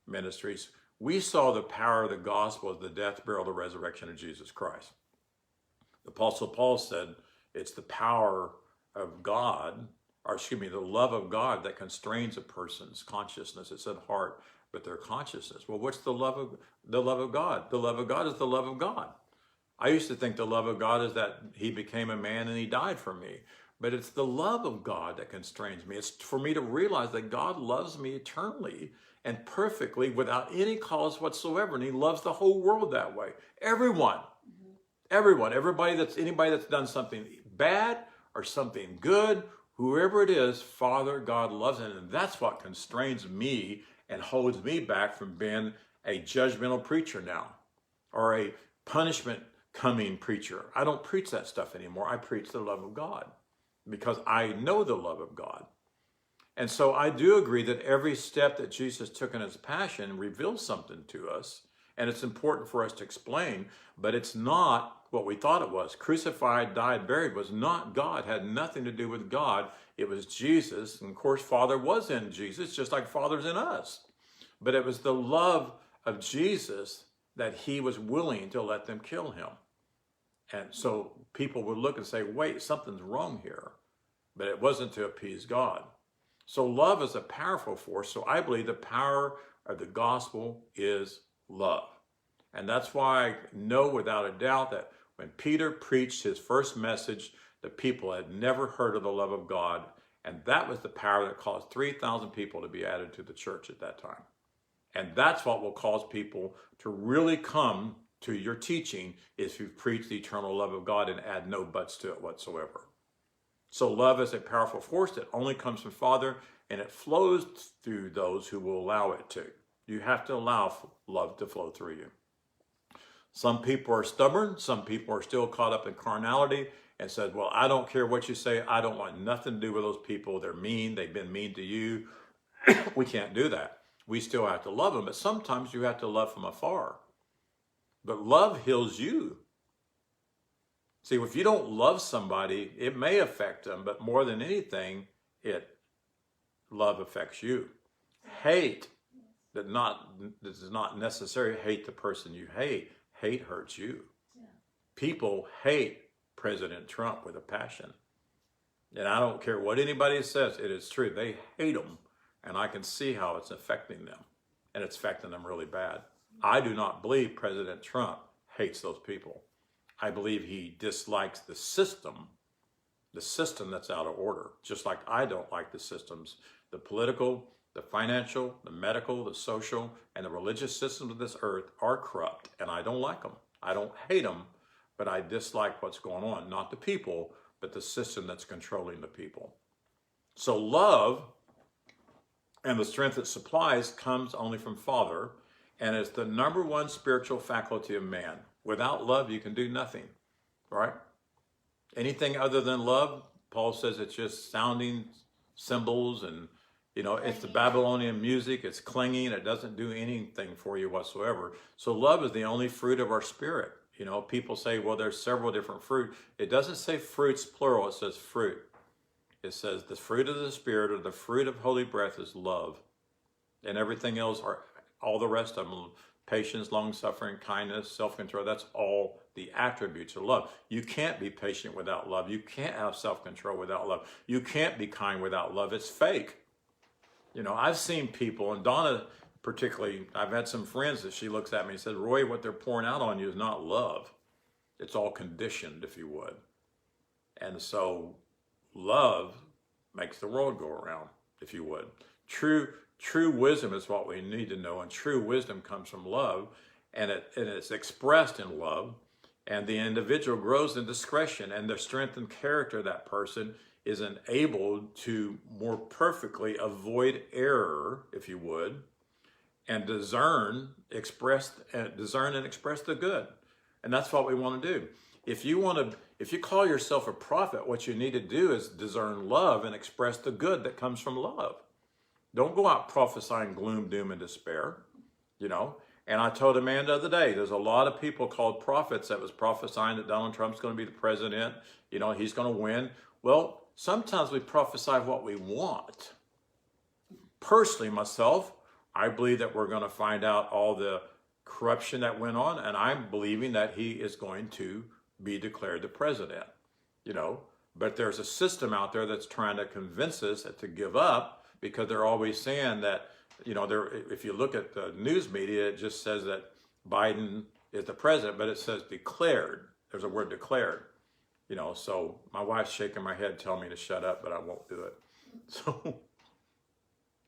ministries, we saw the power of the gospel as the death, burial, the resurrection of Jesus Christ. The Apostle Paul said it's the power of God, the love of God that constrains a person's consciousness. It said heart, but their consciousness. Well, what's the love of God? The love of God is the love of God. I used to think the love of God is that he became a man and he died for me. But it's the love of God that constrains me. It's for me to realize that God loves me eternally and perfectly without any cause whatsoever. And he loves the whole world that way. Everyone. Everyone. Anybody that's done something bad or something good, whoever it is, Father, God loves it. And that's what constrains me and holds me back from being a judgmental preacher now, or a punishment coming preacher. I don't preach that stuff anymore. I preach the love of God, because I know the love of God. And so I do agree that every step that Jesus took in his passion reveals something to us, and it's important for us to explain, but it's not what we thought it was. Crucified, died, buried was not God, had nothing to do with God. It was Jesus. And of course, Father was in Jesus, just like Father's in us. But it was the love of Jesus that he was willing to let them kill him. And so people would look and say, wait, something's wrong here. But it wasn't to appease God. So love is a powerful force. So I believe the power of the gospel is love. And that's why I know without a doubt that when Peter preached his first message, the people had never heard of the love of God. And that was the power that caused 3,000 people to be added to the church at that time. And that's what will cause people to really come to your teaching if you preach the eternal love of God and add no buts to it whatsoever. So love is a powerful force that only comes from Father, and it flows through those who will allow it to. You have to allow love to flow through you. Some people are stubborn. Some people are still caught up in carnality and said, well, I don't care what you say. I don't want nothing to do with those people. They're mean. They've been mean to you. We can't do that. We still have to love them, but sometimes you have to love from afar. But love heals you. See, if you don't love somebody, it may affect them, but more than anything, love affects you. Hate does not necessarily hate the person you hate. Hate hurts you. Yeah. People hate President Trump with a passion. And I don't care what anybody says, it is true. They hate him, and I can see how it's affecting them, and it's affecting them really bad. I do not believe President Trump hates those people. I believe he dislikes the system that's out of order, just like I don't like the systems, the political, the financial, the medical, the social, and the religious systems of this earth are corrupt, and I don't like them. I don't hate them, but I dislike what's going on, not the people, but the system that's controlling the people. So love and the strength it supplies comes only from Father, and it's the number one spiritual faculty of man. Without love, you can do nothing, right? Anything other than love, Paul says it's just sounding cymbals and, it's the Babylonian music. It's clinging. It doesn't do anything for you whatsoever. So love is the only fruit of our spirit. People say, well, there's several different fruit. It doesn't say fruits plural. It says fruit. It says the fruit of the Spirit or the fruit of holy breath is love. And everything else, all the rest of them, patience, long-suffering, kindness, self-control, that's all the attributes of love. You can't be patient without love. You can't have self-control without love. You can't be kind without love. It's fake. I've seen people, and Donna particularly, I've had some friends that she looks at me and says, Roy, what they're pouring out on you is not love. It's all conditioned, if you would. And so love makes the world go around, if you would. True wisdom is what we need to know, and true wisdom comes from love, and it's expressed in love, and the individual grows in discretion, and the strength and character of that person is enabled to more perfectly avoid error, if you would, and discern and express the good. And that's what we want to do. If you call yourself a prophet, what you need to do is discern love and express the good that comes from love. Don't go out prophesying gloom, doom, and despair, And I told a man the other day, there's a lot of people called prophets that was prophesying that Donald Trump's going to be the president, he's going to win. Well, sometimes we prophesy what we want. Personally, myself, I believe that we're going to find out all the corruption that went on, and I'm believing that he is going to be declared the president, But there's a system out there that's trying to convince us to give up, because they're always saying that, if you look at the news media, it just says that Biden is the president, but it says declared. There's a word declared, so my wife's shaking my head telling me to shut up, but I won't do it.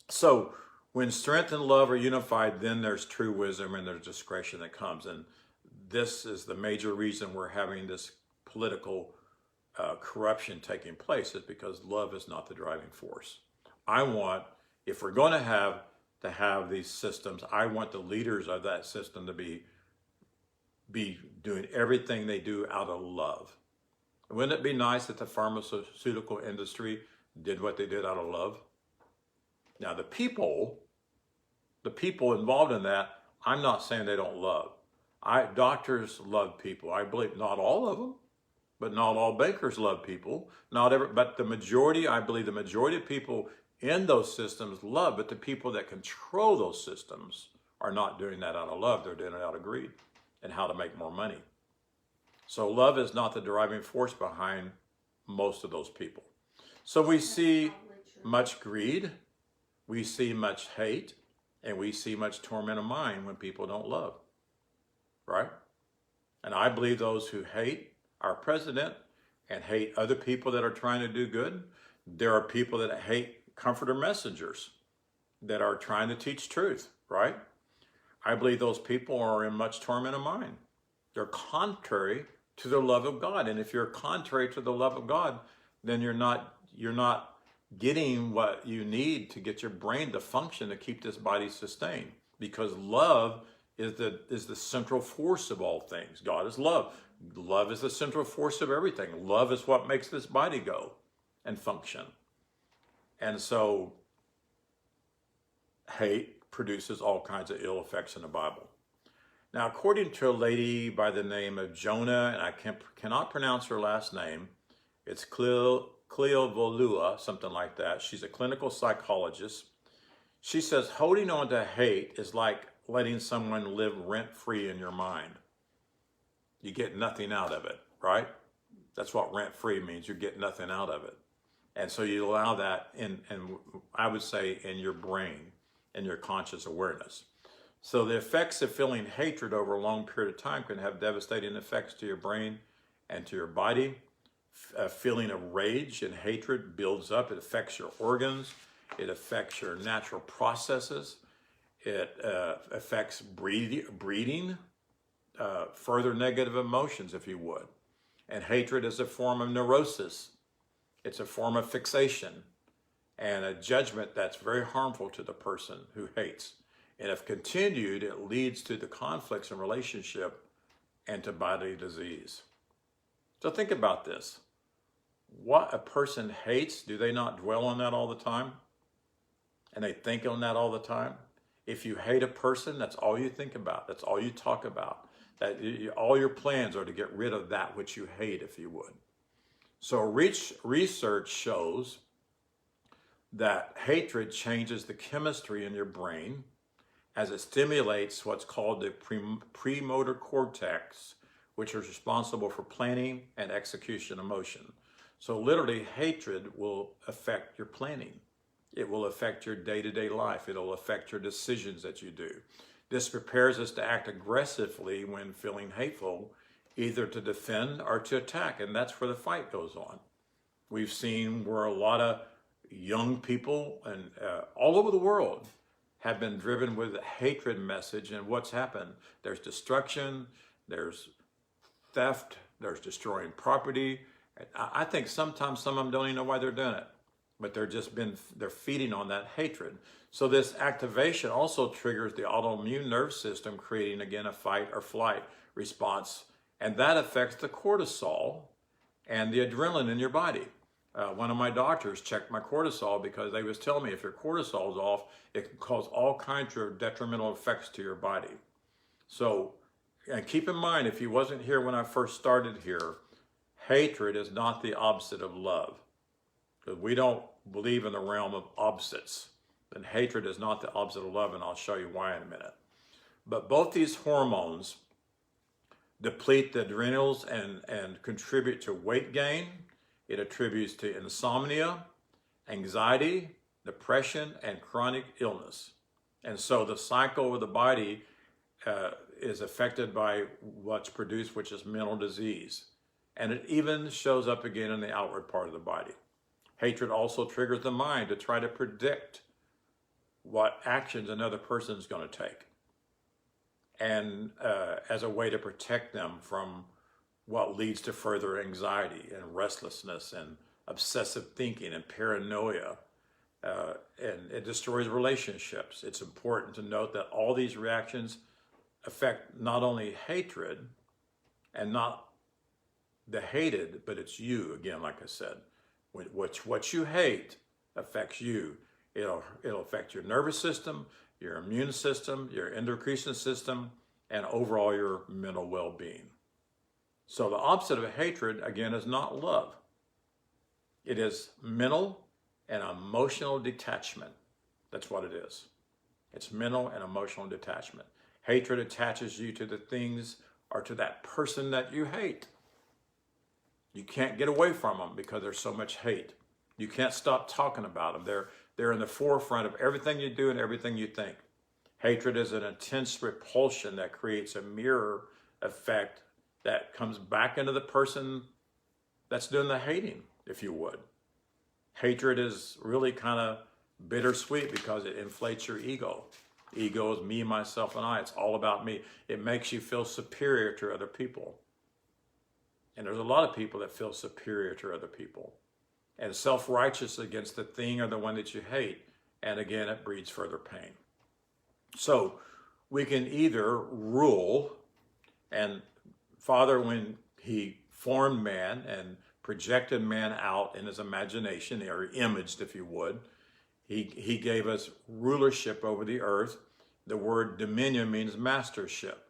So when strength and love are unified, then there's true wisdom and there's discretion that comes. And this is the major reason we're having this political corruption taking place, is because love is not the driving force. If we're going to have these systems, I want the leaders of that system to be doing everything they do out of love. Wouldn't it be nice if the pharmaceutical industry did what they did out of love? Now, the people involved in that, I'm not saying they don't love. Doctors love people. I believe not all of them, but not all bakers love people. But the majority, I believe the majority of people in those systems love, but the people that control those systems are not doing that out of love. They're doing it out of greed and how to make more money. So love is not the driving force behind most of those people. So we see much greed, we see much hate, and we see much torment of mind when people don't love, right? And I believe those who hate our president and hate other people that are trying to do good, there are people that hate comforter messengers that are trying to teach truth, right? I believe those people are in much torment of mind. They're contrary to the love of God. And if you're contrary to the love of God, then you're not getting what you need to get your brain to function to keep this body sustained. Because love is the central force of all things. God is love. Love is the central force of everything. Love is what makes this body go and function. And so hate produces all kinds of ill effects in the Bible. Now, according to a lady by the name of Jonah, and I cannot pronounce her last name, it's Cleovolua, something like that. She's a clinical psychologist. She says holding on to hate is like letting someone live rent-free in your mind. You get nothing out of it, right? That's what rent-free means. You get nothing out of it. And so you allow that in I would say in your brain, in your conscious awareness. So the effects of feeling hatred over a long period of time can have devastating effects to your brain and to your body. A feeling of rage and hatred builds up. It affects your organs. It affects your natural processes. It affects breeding, further negative emotions, if you would. And hatred is a form of neurosis. It's a form of fixation and a judgment that's very harmful to the person who hates. And if continued, it leads to the conflicts in relationship and to bodily disease. So think about this. What a person hates, do they not dwell on that all the time? And they think on that all the time? If you hate a person, that's all you think about. That's all you talk about. All your plans are to get rid of that which you hate, if you would. So research shows that hatred changes the chemistry in your brain as it stimulates what's called the premotor cortex, which is responsible for planning and execution of motion. So literally, hatred will affect your planning. It will affect your day-to-day life. It'll affect your decisions that you do. This prepares us to act aggressively when feeling hateful, either to defend or to attack, and that's where the fight goes on. We've seen where a lot of young people and all over the world have been driven with a hatred message, and what's happened? There's destruction, there's theft, there's destroying property. I think sometimes some of them don't even know why they're doing it, but they're feeding on that hatred. So this activation also triggers the autoimmune nerve system, creating again a fight or flight response, and that affects the cortisol and the adrenaline in your body. One of my doctors checked my cortisol because they was telling me if your cortisol is off, it can cause all kinds of detrimental effects to your body. So, and keep in mind, if you wasn't here when I first started here, hatred is not the opposite of love. Because we don't believe in the realm of opposites. And hatred is not the opposite of love, and I'll show you why in a minute. But both these hormones deplete the adrenals and contribute to weight gain. It attributes to insomnia, anxiety, depression, and chronic illness. And so the cycle of the body is affected by what's produced, which is mental disease. And it even shows up again in the outward part of the body. Hatred also triggers the mind to try to predict what actions another person is going to take. And as a way to protect them from what leads to further anxiety and restlessness and obsessive thinking and paranoia. And it destroys relationships. It's important to note that all these reactions affect not only hatred and not the hated, but it's you, again, like I said. What you hate affects you. It'll affect your nervous system, your immune system, your endocrine system, and overall your mental well-being. So the opposite of hatred, again, is not love. It is mental and emotional detachment. That's what it is. It's mental and emotional detachment. Hatred attaches you to the things or to that person that you hate. You can't get away from them because there's so much hate. You can't stop talking about them. They're in the forefront of everything you do and everything you think. Hatred is an intense repulsion that creates a mirror effect that comes back into the person that's doing the hating, if you would. Hatred is really kind of bittersweet because it inflates your ego. Ego is me, myself, and I. It's all about me. It makes you feel superior to other people. And there's a lot of people that feel superior to other people. And self-righteous against the thing or the one that you hate. And again, it breeds further pain. So we can either rule, and Father, when he formed man and projected man out in his imagination, or imaged, if you would, he gave us rulership over the earth. The word dominion means mastership.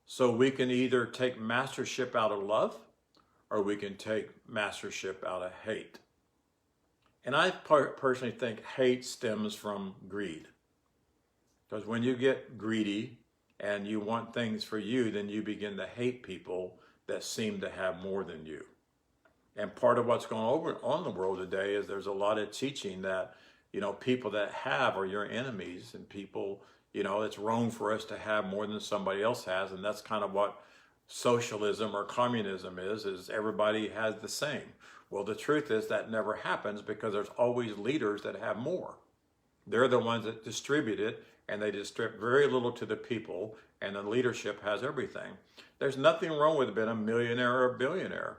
So we can either take mastership out of love, or we can take mastership out of hate. And I personally think hate stems from greed. Because when you get greedy and you want things for you, then you begin to hate people that seem to have more than you. And part of what's going on in the world today is there's a lot of teaching that, people that have are your enemies, and people, it's wrong for us to have more than somebody else has. And that's kind of what socialism or communism is everybody has the same. Well, the truth is that never happens because there's always leaders that have more. They're the ones that distribute it, and they distribute very little to the people, and the leadership has everything. There's nothing wrong with being a millionaire or a billionaire.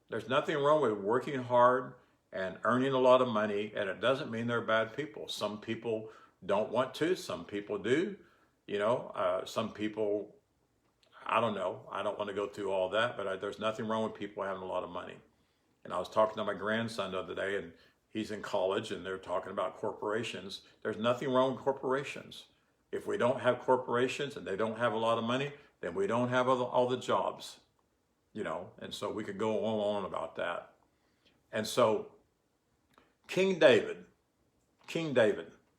There's nothing wrong with working hard and earning a lot of money, and it doesn't mean they're bad people. Some people don't want to, some people do. Some people, I don't know. I don't want to go through all that, but there's nothing wrong with people having a lot of money. And I was talking to my grandson the other day, and he's in college, and they're talking about corporations. There's nothing wrong with corporations. If we don't have corporations and they don't have a lot of money, then we don't have all the jobs, and so we could go on about that. And so King David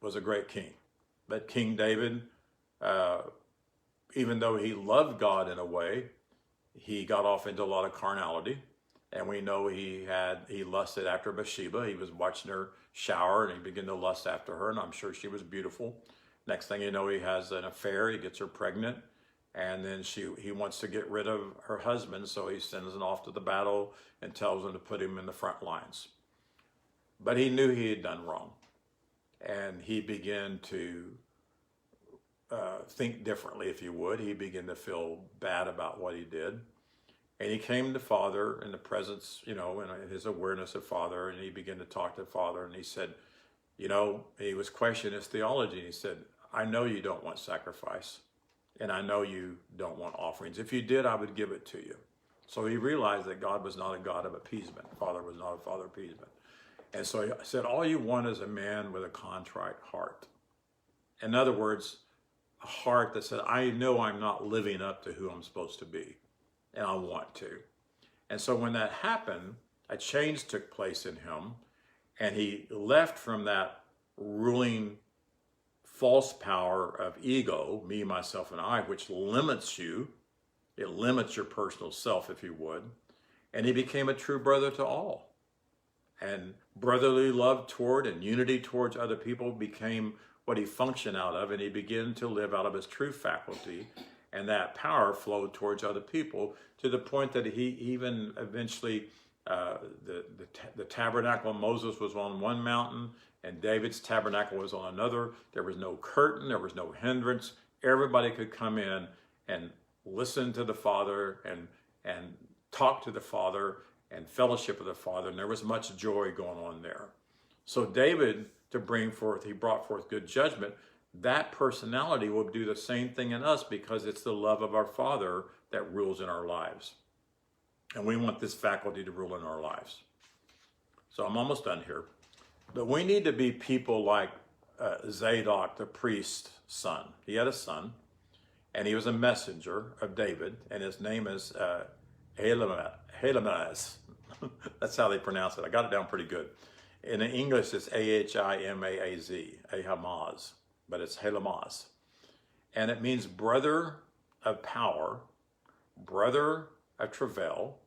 was a great king, but King David, even though he loved God in a way, he got off into a lot of carnality. And we know he lusted after Bathsheba. He was watching her shower, and he began to lust after her, and I'm sure she was beautiful. Next thing you know, he has an affair. He gets her pregnant, and then he wants to get rid of her husband, so he sends him off to the battle and tells him to put him in the front lines. But he knew he had done wrong, and he began to think differently, if you would. He began to feel bad about what he did. And he came to Father in the presence, in his awareness of Father, and he began to talk to Father, and he said, he was questioning his theology, and he said, I know you don't want sacrifice, and I know you don't want offerings. If you did, I would give it to you. So he realized that God was not a God of appeasement. Father was not a Father of appeasement. And so he said, all you want is a man with a contrite heart. In other words, a heart that said, I know I'm not living up to who I'm supposed to be, and I want to. And so when that happened, a change took place in him, and he left from that ruling false power of ego, me, myself, and I, which limits you. It limits your personal self, if you would. And he became a true brother to all. And brotherly love toward and unity towards other people became what he functioned out of, and he began to live out of his true faculty. And that power flowed towards other people to the point that he even eventually, the tabernacle of Moses was on one mountain and David's tabernacle was on another. There was no curtain, there was no hindrance. Everybody could come in and listen to the Father and talk to the Father and fellowship with the Father. And there was much joy going on there. So David, he brought forth good judgment. That personality will do the same thing in us because it's the love of our Father that rules in our lives. And we want this faculty to rule in our lives. So I'm almost done here. But we need to be people like Zadok, the priest's son. He had a son, and he was a messenger of David, and his name is Ahimaaz. That's how they pronounce it. I got it down pretty good. In English, it's Ahimaaz, Ahimaaz, but it's Ahimaaz. And it means brother of power, brother of travail,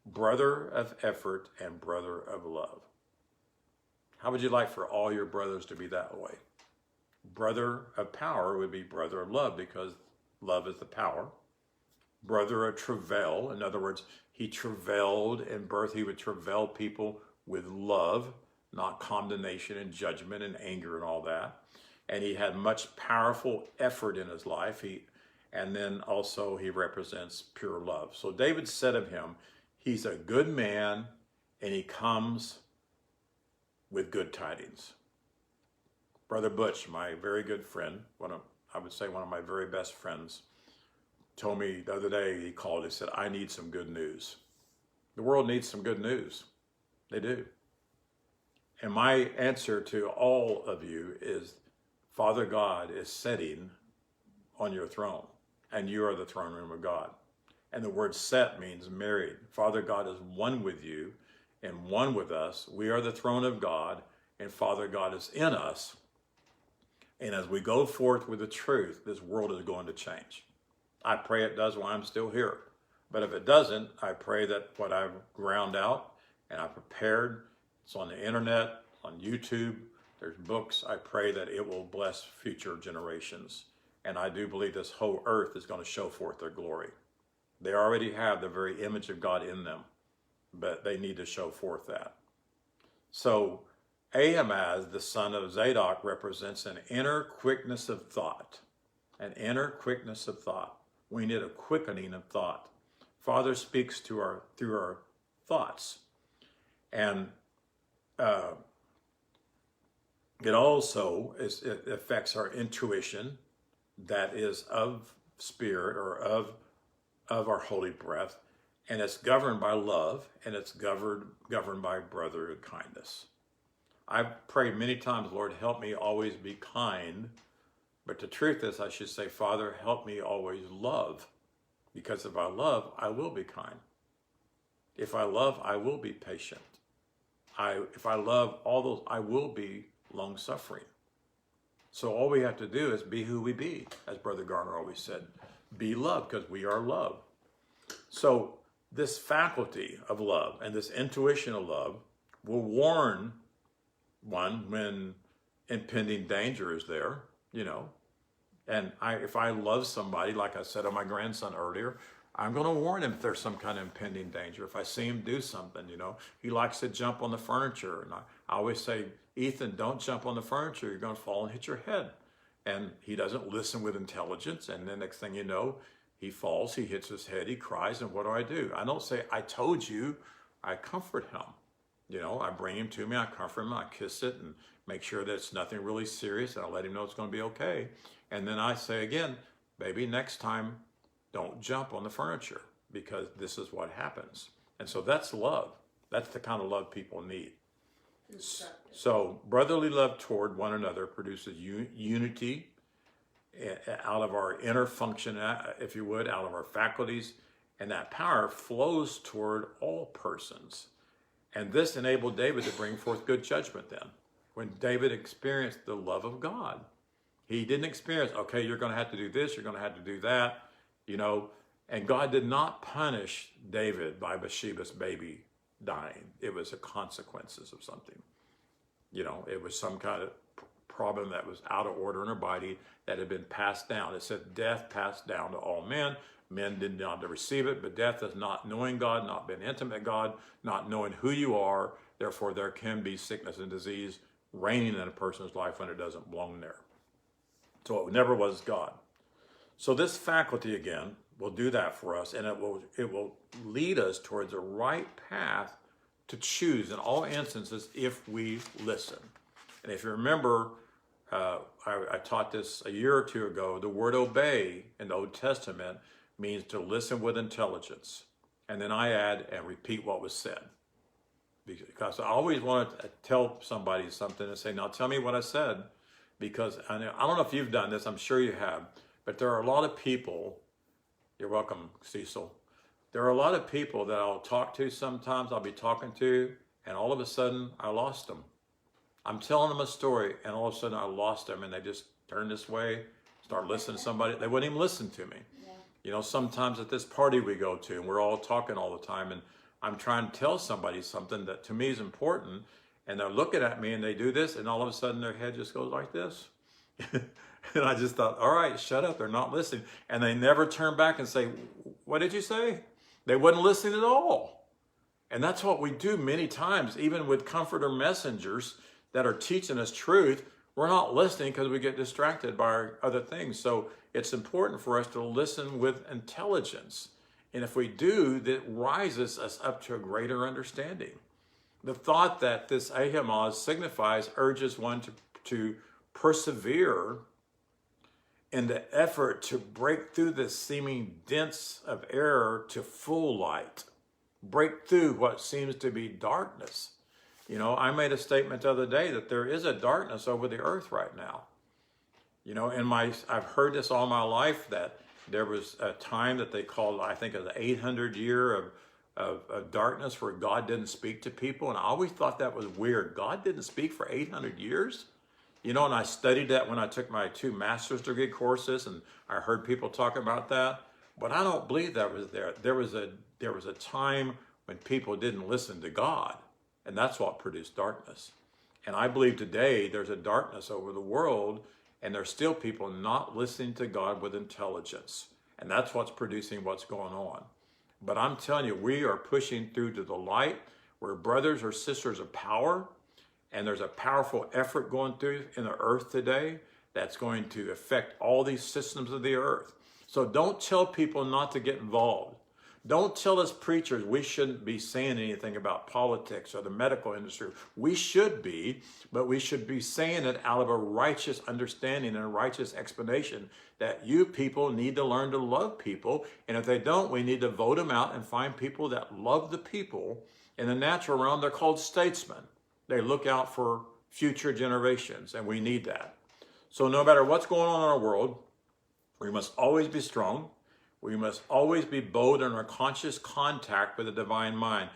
brother of effort, and brother of love. How would you like for all your brothers to be that way? Brother of power would be brother of love, because love is the power. Brother of travail, in other words, he travailed in birth. He would travail people with love, not condemnation and judgment and anger and all that. And he had much powerful effort in his life. And then also he represents pure love. So David said of him, he's a good man, and he comes with good tidings. Brother Butch, my very good friend, I would say one of my very best friends, told me the other day, he called, he said, I need some good news. The world needs some good news. They do. And my answer to all of you is, Father God is sitting on your throne, and you are the throne room of God. And the word set means married. Father God is one with you and one with us. We are the throne of God, and Father God is in us. And as we go forth with the truth, this world is going to change. I pray it does while I'm still here. But if it doesn't, I pray that what I've ground out and I prepared, it's on the internet, on YouTube, there's books, I pray that it will bless future generations. And I do believe this whole earth is going to show forth their glory. They already have the very image of God in them, but they need to show forth that. So Ahimaaz, the son of Zadok, represents an inner quickness of thought. An inner quickness of thought. We need a quickening of thought. Father speaks through our thoughts. And it also it affects our intuition, that is of spirit, or of our holy breath, and it's governed by love, and it's governed by brotherly kindness. I've prayed many times, Lord, help me always be kind, but the truth is, I should say, Father, help me always love, because if I love, I will be kind. If I love, I will be patient. If I love all those, I will be long-suffering. So all we have to do is be who we be, as Brother Garner always said. Be love, because we are love. So this faculty of love and this intuition of love will warn one when impending danger is there, And if I love somebody, like I said of my grandson earlier, I'm going to warn him if there's some kind of impending danger. If I see him do something, he likes to jump on the furniture. And I always say, Ethan, don't jump on the furniture. You're going to fall and hit your head. And he doesn't listen with intelligence. And the next thing you know, he falls, he hits his head, he cries. And what do? I don't say, I told you. I comfort him. I bring him to me, I comfort him, I kiss it and make sure that it's nothing really serious. And I let him know it's going to be okay. And then I say again, baby, next time, don't jump on the furniture, because this is what happens. And so that's love. That's the kind of love people need. So brotherly love toward one another produces unity out of our inner function, if you would, out of our faculties. And that power flows toward all persons. And this enabled David to bring forth good judgment then. When David experienced the love of God, he didn't experience, okay, you're going to have to do this, you're going to have to do that, And God did not punish David by Bathsheba's baby dying. It was the consequences of something. It was some kind of problem that was out of order in her body that had been passed down. It said death passed down to all men. Men did not receive it, but death is not knowing God, not being intimate with God, not knowing who you are. Therefore, there can be sickness and disease reigning in a person's life when it doesn't belong there. So it never was God. So this faculty, again, will do that for us, and it will lead us towards the right path to choose in all instances if we listen. And if you remember, I taught this a year or two ago, the word obey in the Old Testament means to listen with intelligence. And then I add and repeat what was said. Because I always want to tell somebody something and say, now tell me what I said. Because I don't know if you've done this, I'm sure you have. But there are a lot of people, you're welcome, Cecil. There are a lot of people that I'll talk to sometimes, I'll be talking to, and all of a sudden I lost them. I'm telling them a story, and all of a sudden I lost them, and they just turn this way, start listening to somebody. They wouldn't even listen to me. Yeah. You know, sometimes at this party we go to, and we're all talking all the time, and I'm trying to tell somebody something that to me is important, and they're looking at me, and they do this, and all of a sudden their head just goes like this. And I just thought, all right, shut up, they're not listening. And they never turn back and say, what did you say? They wasn't listening at all. And that's what we do many times, even with comforter messengers that are teaching us truth. We're not listening because we get distracted by our other things. So it's important for us to listen with intelligence. And if we do, that rises us up to a greater understanding. The thought that this ahimaz signifies urges one to persevere in the effort to break through the seeming dense of error to full light. Break through what seems to be darkness. You know, I made a statement the other day that there is a darkness over the earth right now. You know, I've heard this all my life, that there was a time that they called, I think, the 800 year of darkness where God didn't speak to people. And I always thought that was weird. God didn't speak for 800 years? You know, and I studied that when I took my 2 master's degree courses, and I heard people talk about that. But I don't believe that was there. There was a time when people didn't listen to God, and that's what produced darkness. And I believe today there's a darkness over the world, and there's still people not listening to God with intelligence. And that's what's producing what's going on. But I'm telling you, we are pushing through to the light. We're brothers or sisters of power. And there's a powerful effort going through in the earth today that's going to affect all these systems of the earth. So don't tell people not to get involved. Don't tell us preachers we shouldn't be saying anything about politics or the medical industry. We should be, but we should be saying it out of a righteous understanding and a righteous explanation that you people need to learn to love people. And if they don't, we need to vote them out and find people that love the people. In the natural realm, they're called statesmen. They look out for future generations, and we need that. So no matter what's going on in our world, we must always be strong. We must always be bold in our conscious contact with the divine mind.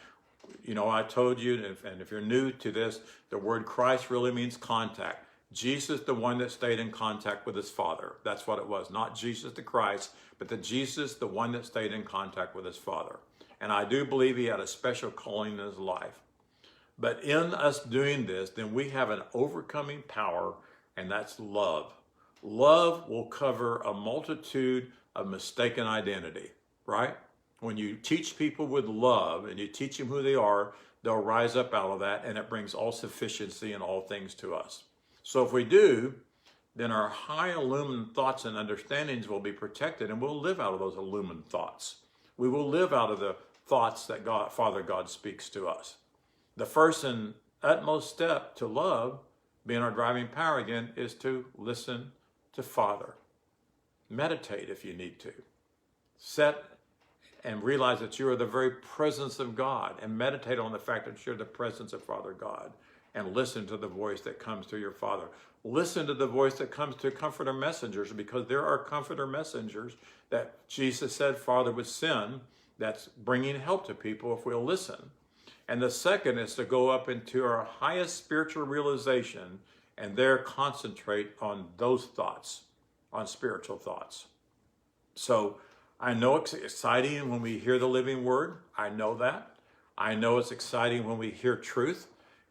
You know, I told you, and if you're new to this, the word Christ really means contact. Jesus, the one that stayed in contact with his Father. That's what it was. Not Jesus the Christ, but the Jesus, the one that stayed in contact with his Father. And I do believe he had a special calling in his life. But in us doing this, then we have an overcoming power, and that's love. Love will cover a multitude of mistaken identity, right? When you teach people with love and you teach them who they are, they'll rise up out of that, and it brings all sufficiency in all things to us. So if we do, then our high illumined thoughts and understandings will be protected, and we'll live out of those illumined thoughts. We will live out of the thoughts that Father God speaks to us. The first and utmost step to love, being our driving power again, is to listen to Father. Meditate if you need to. Set and realize that you are the very presence of God, and meditate on the fact that you're the presence of Father God, and listen to the voice that comes through your Father. Listen to the voice that comes to comforter messengers, because there are comforter messengers that Jesus said Father would send that's bringing help to people if we'll listen. And the second is to go up into our highest spiritual realization and there concentrate on those thoughts, on spiritual thoughts. So I know it's exciting when we hear the living word. I know that. I know it's exciting when we hear truth,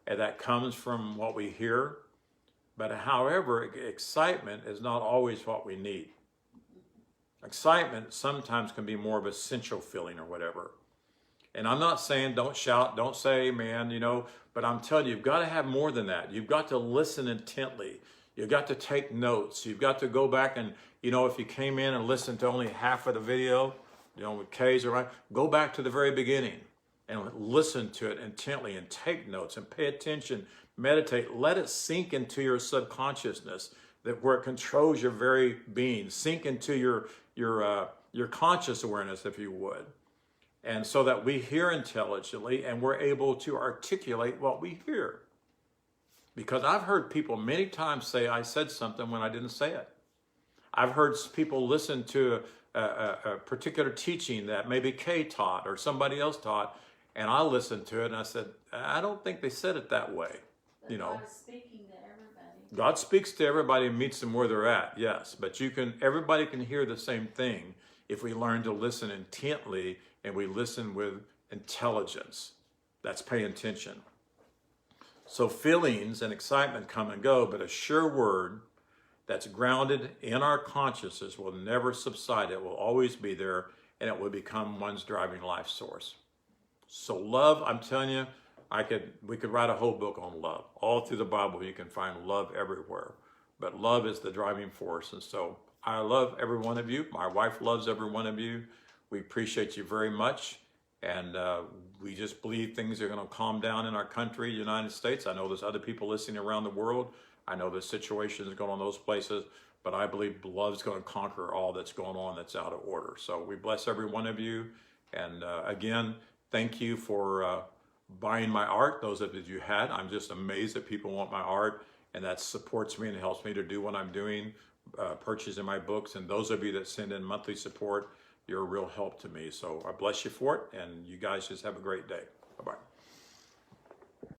and that comes from what we hear. But however, excitement is not always what we need. Excitement sometimes can be more of a sensual feeling or whatever. And I'm not saying don't shout, don't say amen, you know, but I'm telling you, you've got to have more than that. You've got to listen intently. You've got to take notes. You've got to go back and, you know, if you came in and listened to only half of the video, you know, with K's or right, go back to the very beginning and listen to it intently and take notes and pay attention, meditate. Let it sink into your subconsciousness, that where it controls your very being. Sink into your conscious awareness, if you would. And so that we hear intelligently and we're able to articulate what we hear. Because I've heard people many times say I said something when I didn't say it. I've heard people listen to a particular teaching that maybe Kay taught or somebody else taught, and I listened to it and I said, I don't think they said it that way. But You know, God is speaking to everybody. God speaks to everybody and meets them where they're at, yes. But everybody can hear the same thing if we learn to listen intently and we listen with intelligence. That's paying attention. So feelings and excitement come and go, but a sure word that's grounded in our consciousness will never subside. It will always be there, and it will become one's driving life source. So love, I'm telling you, we could write a whole book on love. All through the Bible, you can find love everywhere. But love is the driving force. And so I love every one of you. My wife loves every one of you. We appreciate you very much. And we just believe things are going to calm down in our country, United States. I know there's other people listening around the world. I know the situation is going on in those places. But I believe love's going to conquer all that's going on that's out of order. So we bless every one of you. And again, thank you for buying my art, those of you had. I'm just amazed that people want my art, and that supports me and helps me to do what I'm doing, purchasing my books. And those of you that send in monthly support, you're a real help to me. So I bless you for it, and you guys just have a great day. Bye-bye.